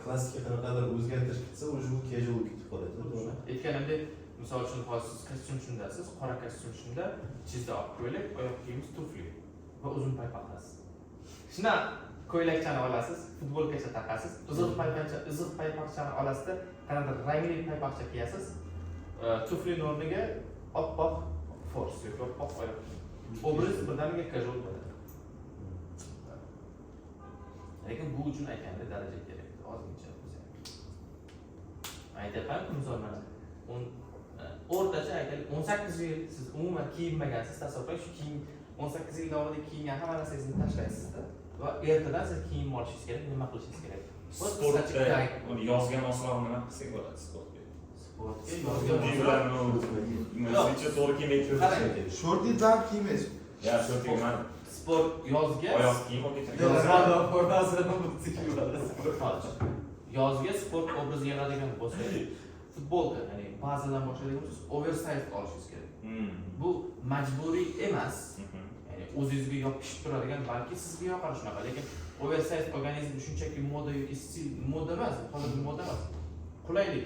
klassikga qanaqadir o'zgartirish qilsa, o'sha casual ketib qoladi, to'g'rimi? aytganimdek, misol uchun hozir siz kostyum shundasiz, qora kostyum shunda, ichingizda oq ko'ylak, oyoq kiyimingiz tufli va uzun paypoqlasiz. Shuna ko'ylakchani olasiz, futbolkacha taqasiz, iziq paypoqchani olasizda, qanaqadir rangli paypoqcha kiyasiz, tuflining o'rniga oppoq fors yoki oppoq oyoq kiyim. Obraz birdaniga casual bo'ladi. Lekin bu uchun aytganda daraja kerak. Ozgincha bo'lsa. Aytyapman-ku misol mana o'rtacha aytaylik 18 yil siz umuman kiyinmagansiz, tasavvur qiling, shu kiyim 18 yil davomida kiyingan hamma narsangizni tashlaysizda va ertadan siz kiyim olishingiz kerak, nima qilishingiz kerak? Sportda uni yozga mosroq nima qilsak bo'ladi sportga? Sportga Menimcha to'g'ri kiymaydi. Shorti zam kiymaysiz. Ya, shorti man sport yozga oyoq kiyim olib yozga sport obrazi yig'adigan bo'lsangiz, futbolka, ya'ni bazadan boshlaydigan bo'lsangiz, oversize olishingiz kerak. Bu majburiy emas. Ya'ni o'zingizga yopishib turadigan, balki sizga yoqadi shunaqa, lekin oversize olganingiz shunchaki moda yoki stil moda emas, hozirgi moda emas. Qulaylik.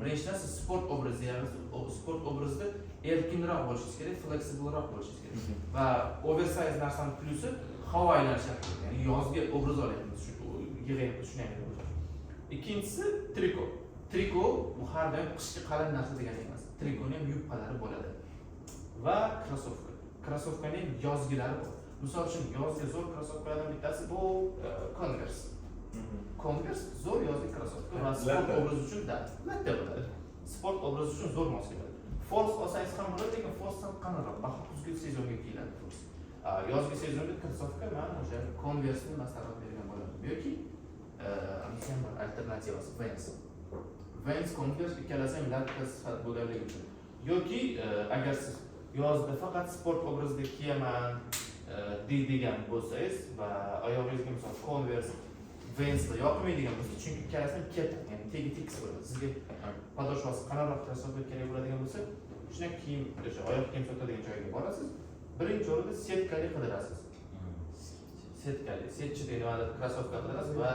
Birinchidan siz sport obrazi yig'asiz, sport obrazida erkinroq bo'lishingiz kerak, fleksibelroq bo'lishingiz kerak. Va oversize narsani plyusi havo aylanishi kerak. Ya'ni yozgi obraz olyapmiz, shu yig'ayapmiz, shuni aytib o'taman. Ikkinchisi triko. Triko bu har doim qishki qalin narsa degani emas. Trikoning ham yubqalari bo'ladi. Va krossovka. Krossovkaning yozgilari bor. Misol uchun yozgi zo'r krossovkalardan bittasi bu Converse. Converse zo'r yozgi krossovka va sport obrazi uchun latta bo'ladi. Sport obrazi uchun zo'r mos keladi. Force olsangiz ham bo'ladi, lekin force ham qanaqaroq, kuzgi sezonga kiyiladi force. Yozgi sezonga krossovka men o'sha Converse ni maslahat bergan bo'ladim. Yoki alternativasi Vans. Vans Converse ikkalasi ham latta sifat bo'lganligi uchun. Yoki agar siz yozda faqat sport obrazida kiyaman deydigan bo'lsangiz va oyog'ingizga misol Converse Vans'da yoqmaydigan bo'lsa, chunki ikkalasidan keta, ya'ni tegi tekis bo'ladi. Sizga podoshvasi qanaqaroq krossovka kerak bo'ladigan bo'lsa, shuna kiyim, o'sha oyoq kiyim sotadigan joyga borasiz. Birinchi o'rinda setkali qidirasiz. Setkali, setchi nimadir krossovka qidirasiz va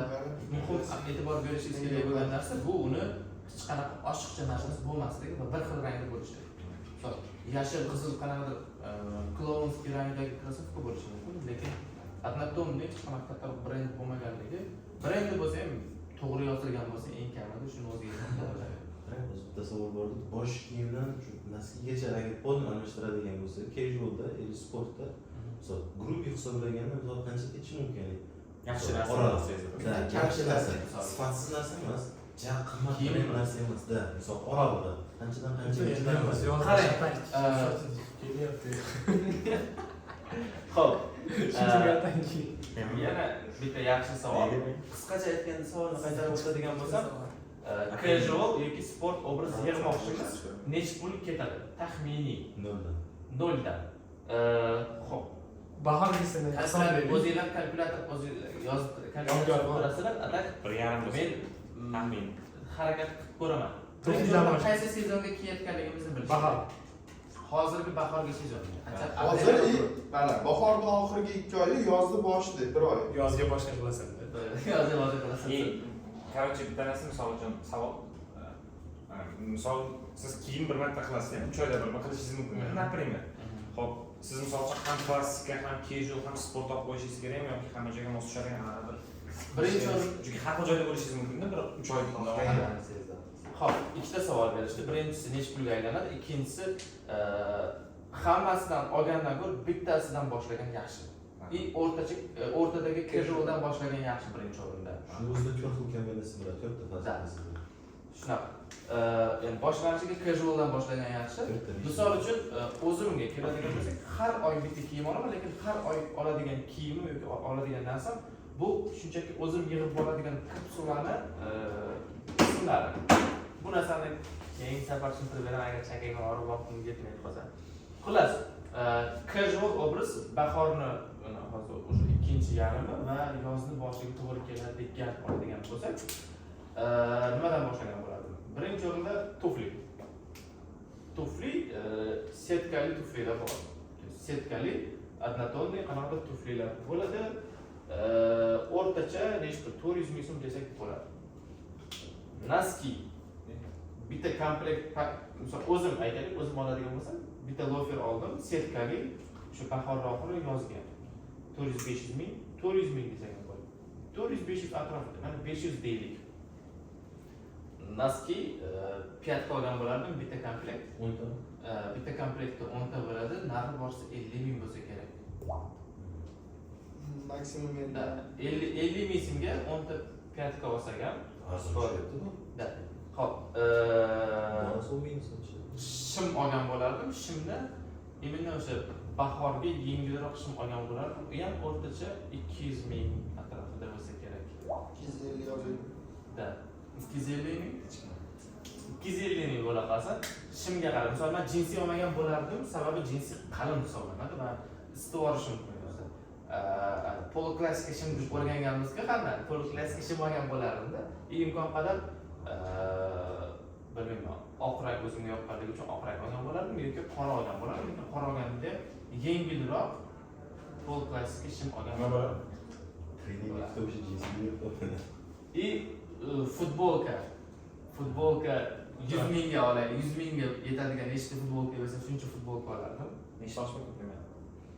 muhim e'tibor berishingiz kerak bo'lgan narsa bu uni hech qanaqa oshiqcha narsasi bo'lmasligi va bir xil rangda bo'lishi. Misol, yashil, qizil qanaqadir klounskiy rangdagi krossovka bo'lishi mumkin, lekin Adnatomni hech qanaqa katta brend bo'lmaganligi, brendi bo'lsa ham to'g'ri yozilgan bo'lsa, eng kamida shuni o'ziga yetadi. Bitta savol bor edi. Bosh kiyimdan shu naskigacha agar podni almashtiradigan bo'lsa, casualda yoki sportda, misol, grupi hisoblaganda misol qancha ketishi mumkin? yaxshi narsa. Yaxshi narsa, sifatsiz narsa emas. Ja, qimmat narsa emas-da. Misol, oralig'i qanchadan qancha Qarang, xo'p. Yana bitta yaxshi savol. Qisqacha aytganda savolni qaytarib o'tadigan bo'lsam, casual yoki sport obraz yig'moqchimiz necha pul ketadi? Taxminiy 0 dan. Xo'p. Baholisini O'zingizlar kalkulyator yozib ko'rasizlar, atak 1,5 men taxmin harakat qilib ko'raman. Qaysi sezonga kiyayotganligimizni bilish. bahor. Hozirgi bahorgi sezonga. Hozir mana bahorning oxirgi 2 oyi, yozni boshida 1 oy. Yozga boshqa qilasan. Yozga boshqa qilasan. Короче, bitta narsa misol uchun savol. Misol siz kiyim bir marta qilasiz, 3 oyda bir qilishingiz mumkin. Например. Xo'p, siz misol uchun ham klassika, ham casual, ham sport olib qo'yishingiz kerakmi yoki hamma joyga mos tushadigan qanaqadir? Birinchi chunki har xil joyda bo'lishingiz mumkin-da, bir 3 oy davomida. Xo'p, ikkita savol berishdi. Birinchisi necha pulga aylanadi, ikkinchisi hammasidan olgandan ko'ra bittasidan boshlagan yaxshi. O'rtadagi casualdan boshlagan yaxshi birinchi o'rinda. Shu o'zida ko'p kombinatsiya bo'ladi, ko'pta fazilasi. Shunaqa. yani boshlanishiga casualdan boshlagan yaxshi. Misol uchun o'zimga keladigan bo'lsak, har oy bitta kiyim olaman, lekin har oy oladigan kiyimim yoki oladigan narsam bu shunchaki o'zim yig'ib oladigan kapsulani qismlari. Bu narsani keyingi safar tushuntirib beraman agar chakangga og'rib vaqtim yetmaydi qolsa. Xullas, casual obraz bahorni hozir o'sha ikkinchi yarmi va yozni boshiga to'g'ri keladigan oladigan bo'lsak, nimadan boshlagan bo'lardim? Birinchi o'rinda tufli. Tufli setkali tuflilar bor. Setkali однотонный qanaqadir tuflilar bo'ladi. O'rtacha nechta 400 ming so'm desak bo'ladi. Naski bitta komplekt, misol o'zim aytaylik, o'zim oladigan bo'lsam, bitta lofer oldim, setkali, shu bahor oxiri yozga 400-500 ming, 400 ming desak ham bo'ladi. 400-500 atrofida, mana 500 deylik. Naski piyatka olgan bo'lardim, bitta komplekt. 10 ta. Bitta komplektda 10 ta bo'ladi, narxi borsa 50 ming bo'lsa kerak. Maksimum endi 50 ming so'mga 10 ta piyatka olsak ham Hozir tushayapti bu. da. Xo'p, Nasıl olmayınsa? shim olgan bo'lardim. Shimda именно o'sha bahorga yengilroq shim olgan bo'lardim. U ham o'rtacha 200 ming atrofida bo'lsa kerak. 250 yozaylik. Da. 250 ming. 250 ming bo'la qolsa, shimga qarab, misol men jinsi olmagan bo'lardim, sababi jinsi qalin hisoblanadi va isitib olishim mumkin o'zi. Polo klassika shim deb o'rganganimizga qanday? Polo klassika shim olgan bo'lardim-da. Imkon qadar bilmayman, oq rang o'zimga yoqqanligi uchun oq rang olgan bo'lardim yoki qora olgan bo'lardim. Lekin qora olganimda yengilroq polo klassika shim olgan bo'lardim. Тренинг уже jinsi. И futbolka. Futbolka 100 mingga olaylik, 100 mingga yetadigan nechta futbolka bo'lsa, shuncha futbolka olardim. Nechta olishga ko'payman?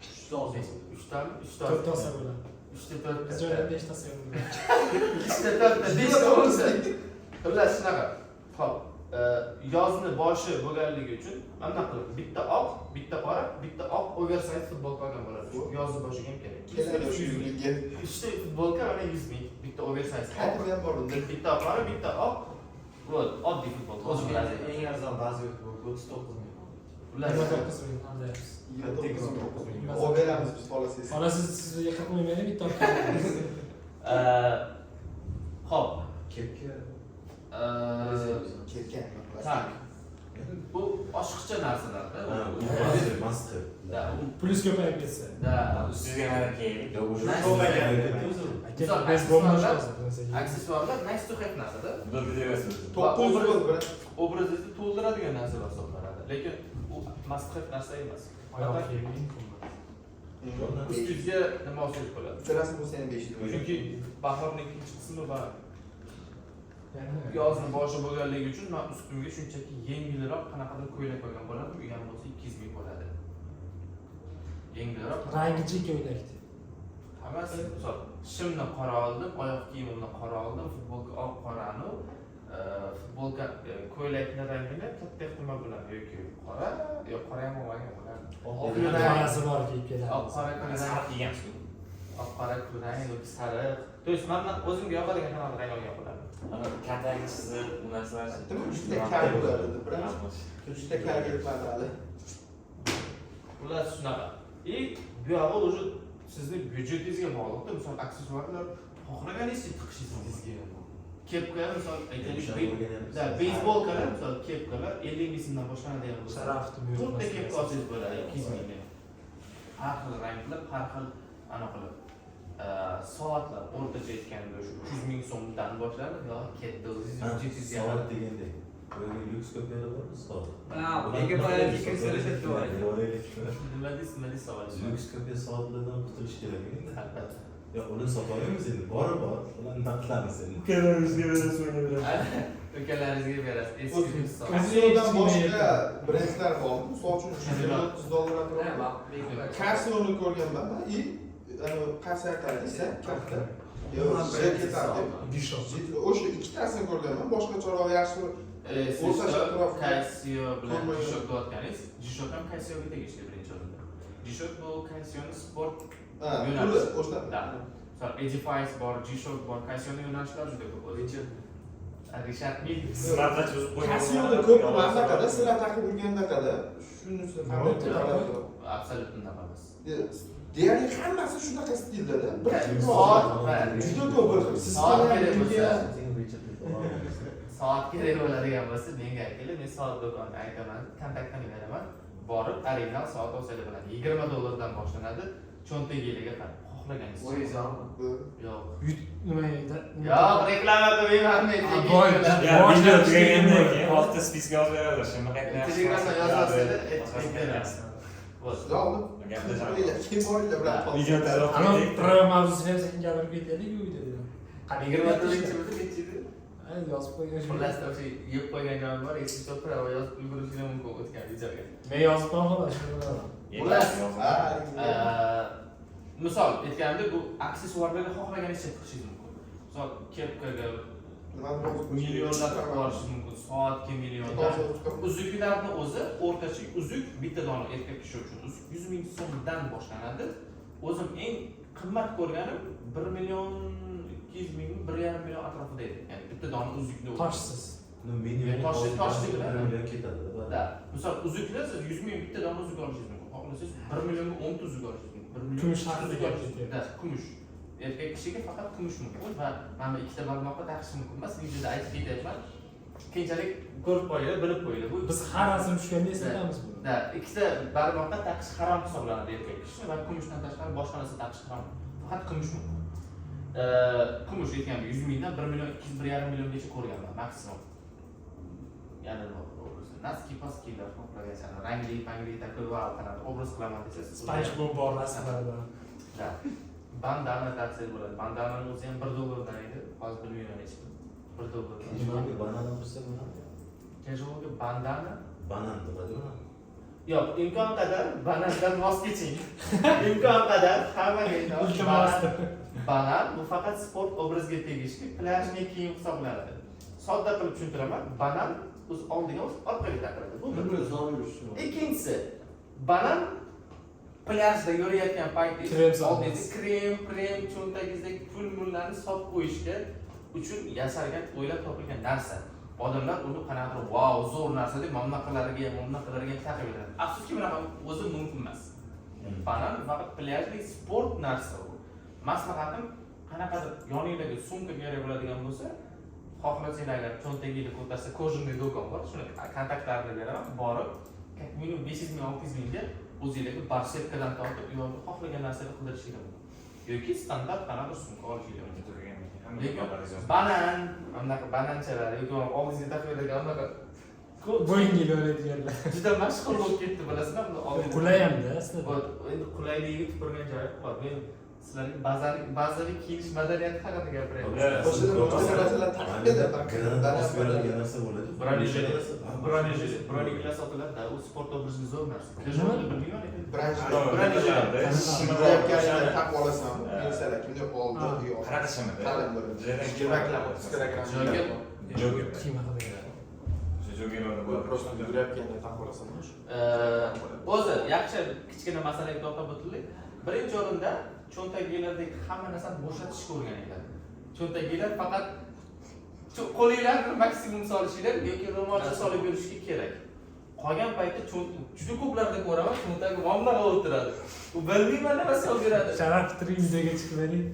3 ta olsang, 3 ta, 3 ta. 4 ta olsa bo'ladi. 3 ta, 4 ta. Biz joyda 5 ta olsa 2 ta, 4 ta, 5 ta bo'lsa. Xullas shunaqa. Xo'p, yozni boshi bo'lganligi uchun mana qilib bitta oq, bitta qora, bitta oq oversize futbolka olgan bo'ladi. Yozni boshiga ham kerak. keladi shu yuzlikka. 3 ta futbolka mana 100 ming, bitta oversize. Qaytib ham bor unda. Bitta qora, bitta oq. Вот, oddiy futbolka. O'ziga Eng arzon baza yo'q, 39 ming. ular 9 ming aldayapmiz. 29 ming. Olib beramiz biz xolasiz. Xolasiz sizga 40 ming berib bitta olib kelamiz. Xo'p, Kepka. Ketgan. tak. Bu oshqocha narsalarda. Must have. Da, Plyus ko'payib ketsa. da. Sizga mana keyin. Ya уже Nice. Aka biz bo'lmash hozir. Aksessuarlar nice to have narsa-da. Xudo bilaverasiz. 900 bo'ldi. Obrazingizni to'ldiradigan narsalar hisoblanadi, lekin u must have narsa emas. Oyoq kiyiming Ustingizga nima olsangiz bo'ladi? Uchalasi bo'lsa ham 500 ming. Chunki bahorning ikkinchi qismi va yozni boshi bo'lganligi uchun men ustimga shunchaki yengilroq qanaqadir ko'ylak olgan bo'lardim, u ham bo'lsa 200 ming bo'ladi. Yengilroq. rangichi ko'ylakdi. Hammasi misol shimni qora oldim, oyoq kiyimimni qora oldim, futbolka oq qorani, futbolka ko'ylakni rangini katta ehtimol bilan yoki qora, yoki qora ham bo'lmagan bo'lardi. Oq rang, Qorasi bor kiyib keladi. oq qora rang, Sariq kiygansiz. oq qora rang yoki sariq. То есть men o'zimga yoqadigan qanaqa rang olgan bo'lardim. Ana katagi chizib, bu narsalar. Uchta kar bo'ladi, birinchi. Uchta karga yetmadi hali. Ular shunaqa. И bu yog'i уже sizni byudjetingizga bog'liqda. Misol aksessuarlar xohlaganingizni tiqishingiz. Kepka misol aytaylik, da beysbolkalar, misol kepkalar 50 ming so'mdan boshlanadigan bo'lsa, Sharafti bu. to'rtta kepka olsangiz bo'ladi 200 mingga. Har xil ranglar, har xil anaqa qilib. Soatlar o'rtacha aytganda shu 300 ming so'mdan boshlanadi, yo katta o'zingiz byudjetingizga. Soat degandek. Böyle lüks köpeğe var mı soat? Nega boyagi kirishtirishdi bor. Nima deysiz savol? Lüks köpeğe saatlerden kurtuluş gerek değil mi? Ya onu satamıyoruz şimdi. Var. Ulan naklarını senin. Ukalaringizga berasiz, o'ynab berasiz. Ukalaringizga berasiz. Eski savol. Casio'dan boshqa brendlar bor. Misol uchun $330 atrofida. Casio'ni ko'rganman и qaysi aytadingizsa katta. Yo, ketadi. O'sha ikkitasini ko'rganman. Boshqacharoq yaxshi o'rtacha atrof Casio bilan G-Shock deyotganingiz, G-Shock ham Casio'ga tegishli birinchi o'rinda. G-Shock bu Casio'ning sport yo'nalishi. o'sha. Da. Misol Edifice bor, G-Shock bor, Casio'ning yo'nalishlari juda ko'p o'zi. Richard Mille. Sizlarda cho'zib qo'ygan. Casinoda ko'p anaqada, sizlar taqib yurgandaqada shunisi qanday qiladi? Absolutно unaqa emas. Deyarli hammasi shunaqa stilda-da. Bir Soat va juda ko'p bir xil. Siz soat kerak bo'lsa, Richard soat kerak bo'ladigan bo'lsa menga aytinglar, men soat do'konida aytaman, kontaktini beraman, borib original soat olsanglar bo'ladi. $20 boshlanadi, cho'ntagingiga qarab xohlagansiz. Yo'q. Nima Yo'q, reklama qilmayman men. Ya, video tugagandan keyin ortda spiska yozib beradi. Shuni qaytdan. Telegramda yozasizlar, aytib beramiz. Sizlar olib kim oylar bilan Video tayyorlab Ana qo'ydik. program mavzusiga ham sekin gapirib ketaylik u videoda. Qani 20-nechida? yozib qo'ygan shu. Xullas, o'sha yeb qo'ygan joyim bor, eski chopra va yozib ulgurishim mumkin o'tgan videoga. Men yozib qo'yaman xolos, shuni bilaman. Xullas, misol aytganda bu aksessuarlarga xohlaganingizcha qilishingiz mumkin. Misol kepkaga millionlab qo'yishingiz mumkin, soatga millionlab. Uzuklarni o'zi o'rtacha uzuk bitta dona erkak kishi uchun uzuk 100 ming so'mdan boshlanadi. O'zim eng qimmat ko'rganim 1 million 200 ming, 1,5 million atrofida edi. Ya'ni bitta dona uzukni Toshsiz. Toshli bilan. million ketadi. Da. Misol uzuklar siz 100 ming bitta dona uzuk olishingiz mumkin. Xohlasangiz 1 millionga 10 ta uzuk olishingiz mumkin. 1 million Kumush haqida gapirdik. Da, kumush. Erkak kishiga faqat kumush mumkin va mana ikkita barmoqqa taqish mumkin emas. Videoda aytib ketyapman. Keyinchalik ko'rib qo'yinglar, bilib qo'yinglar. Bu Biz har rasm tushganda eslatamiz buni. da, ikkita barmoqqa taqish harom hisoblanadi erkak kishi va kumushdan tashqari boshqa narsa taqish harom. Faqat kumush mumkin. Kumush aytganman 100 mingdan 1 million 200 1,5 milliongacha ko'rganman maksimum. Ya'ni naski paskilar xohlagancha rangli takib va qanaqa obraz qilaman desangiz, SpongeBob bor rasmlardan. da. Bandana taqsim bo'ladi. Bandananing o'zi ham $1 dan edi. Hozir bilmayman hech kim. $1. Casualga banan olsa bo'ladi. Casualga bandana Banan bo'ladi. yo'q, imkon qadar banandan voz keching. Imkon qadar hammaga Iltimos. banan bu faqat sport obrazga tegishli plyajniy kiyim hisoblanadi. Sodda qilib tushuntiraman. Banan o'z oldiga o'z orqaga taqiladi. Bu bir. Ikkinchisi, banan plyajda yurayotgan paytingiz oldingizga krem, cho'ntagingizdagi pul-mullarni solib qo'yishga uchun yasalgan, o'ylab topilgan narsa. Odamlar uni qanaqadir wow, zo'r narsa deb mamlaqalarga taqib beradi. Afsuski bunaqa o'zi mumkin emas. Banan faqat plyajlik sport narsa u. Maslahatim, qanaqadir yoningdagi sumka kerak bo'ladigan bo'lsa, xohlasanglar agar cho'ntagingizga ko'tarsa, kojinniy do'kon bor, shuni kontaktlarini beraman, borib, minimum 500 ming 600 mingga o'zingizga barsetkadan tortib, yo'lni xohlagan narsani qidirishingiz mumkin. Yoki standart qanaqa sumka olishingiz mumkin. Banan, anaqa bananchalar, yoki oldingizga taqib beradigan anaqa Bo'yinga oladiganlar. juda mashhur bo'lib ketdi, bilasizlar, buni Qulay hamda aslida. endi qulayligiga tupurgan joyi bor. Men sizlarga bazaviy kiyinish madaniyati haqida gapiryapman. O'shalar taqib edi. Beradigan narsa bo'ladi. Bronikilar sotiladi, u sport obraziga zo'r narsa. Casualni bilmayman lekin taqib olasan. Pensiyada kimga oldi, yo'q. Qaratishimda. Ta'lim bo'ladi. Joker. Qiymatida. Jokerlarda Просто yurayotganda taqib olasan. o'zi yaxshi kichkina masalaga to'xtab o'taylik. Birinchi o'rinda cho'ntaginglardagi hamma narsani bo'shatishga o'rganinglar. Cho'ntaginglar faqat qo'linglarni maksimum solishinglar yoki ro'molcha solib yurishga kerak. Qolgan paytda juda ko'plarda ko'raman, cho'ntagi momlaga o'tiradi. U bilmayman nima solib yuradi. Sharaf tiri videoga chiqmaylik.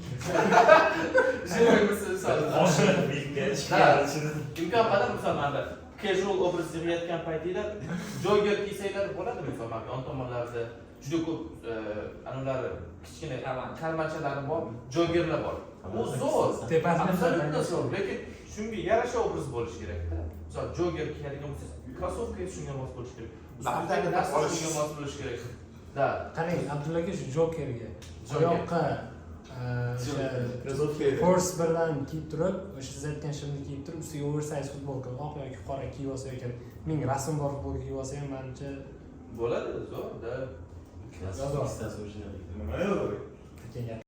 Imkon qadar misollarda casual obraz yig'ayotgan paytingizda jogger kiysanglar bo'ladi, misol yon tomonlarda juda ko'p anulari kichkina karmanchalari bor, joggerlar bor. U zo'r, absolutno zo'r, lekin shunga yarasha obraz bo'lishi kerak-da. Misol jogger kiyadigan bo'lsangiz, krossovkangiz shunga mos bo'lishi kerak. Ustidagi narsa shunga mos bo'lishi kerak. Da. Qarang, Abdulla aka shu Jokerga oyoqqa Force bilan kiyib turib, o'sha siz aytgan shimni kiyib turib, ustiga oversize futbolka, oq yoki qora kiyib olsa yoki ming rasm bor futbolka kiyib olsa ham menimcha bo'ladi, zo'r, da. Klassik istasi o'sha. Nima yo'q?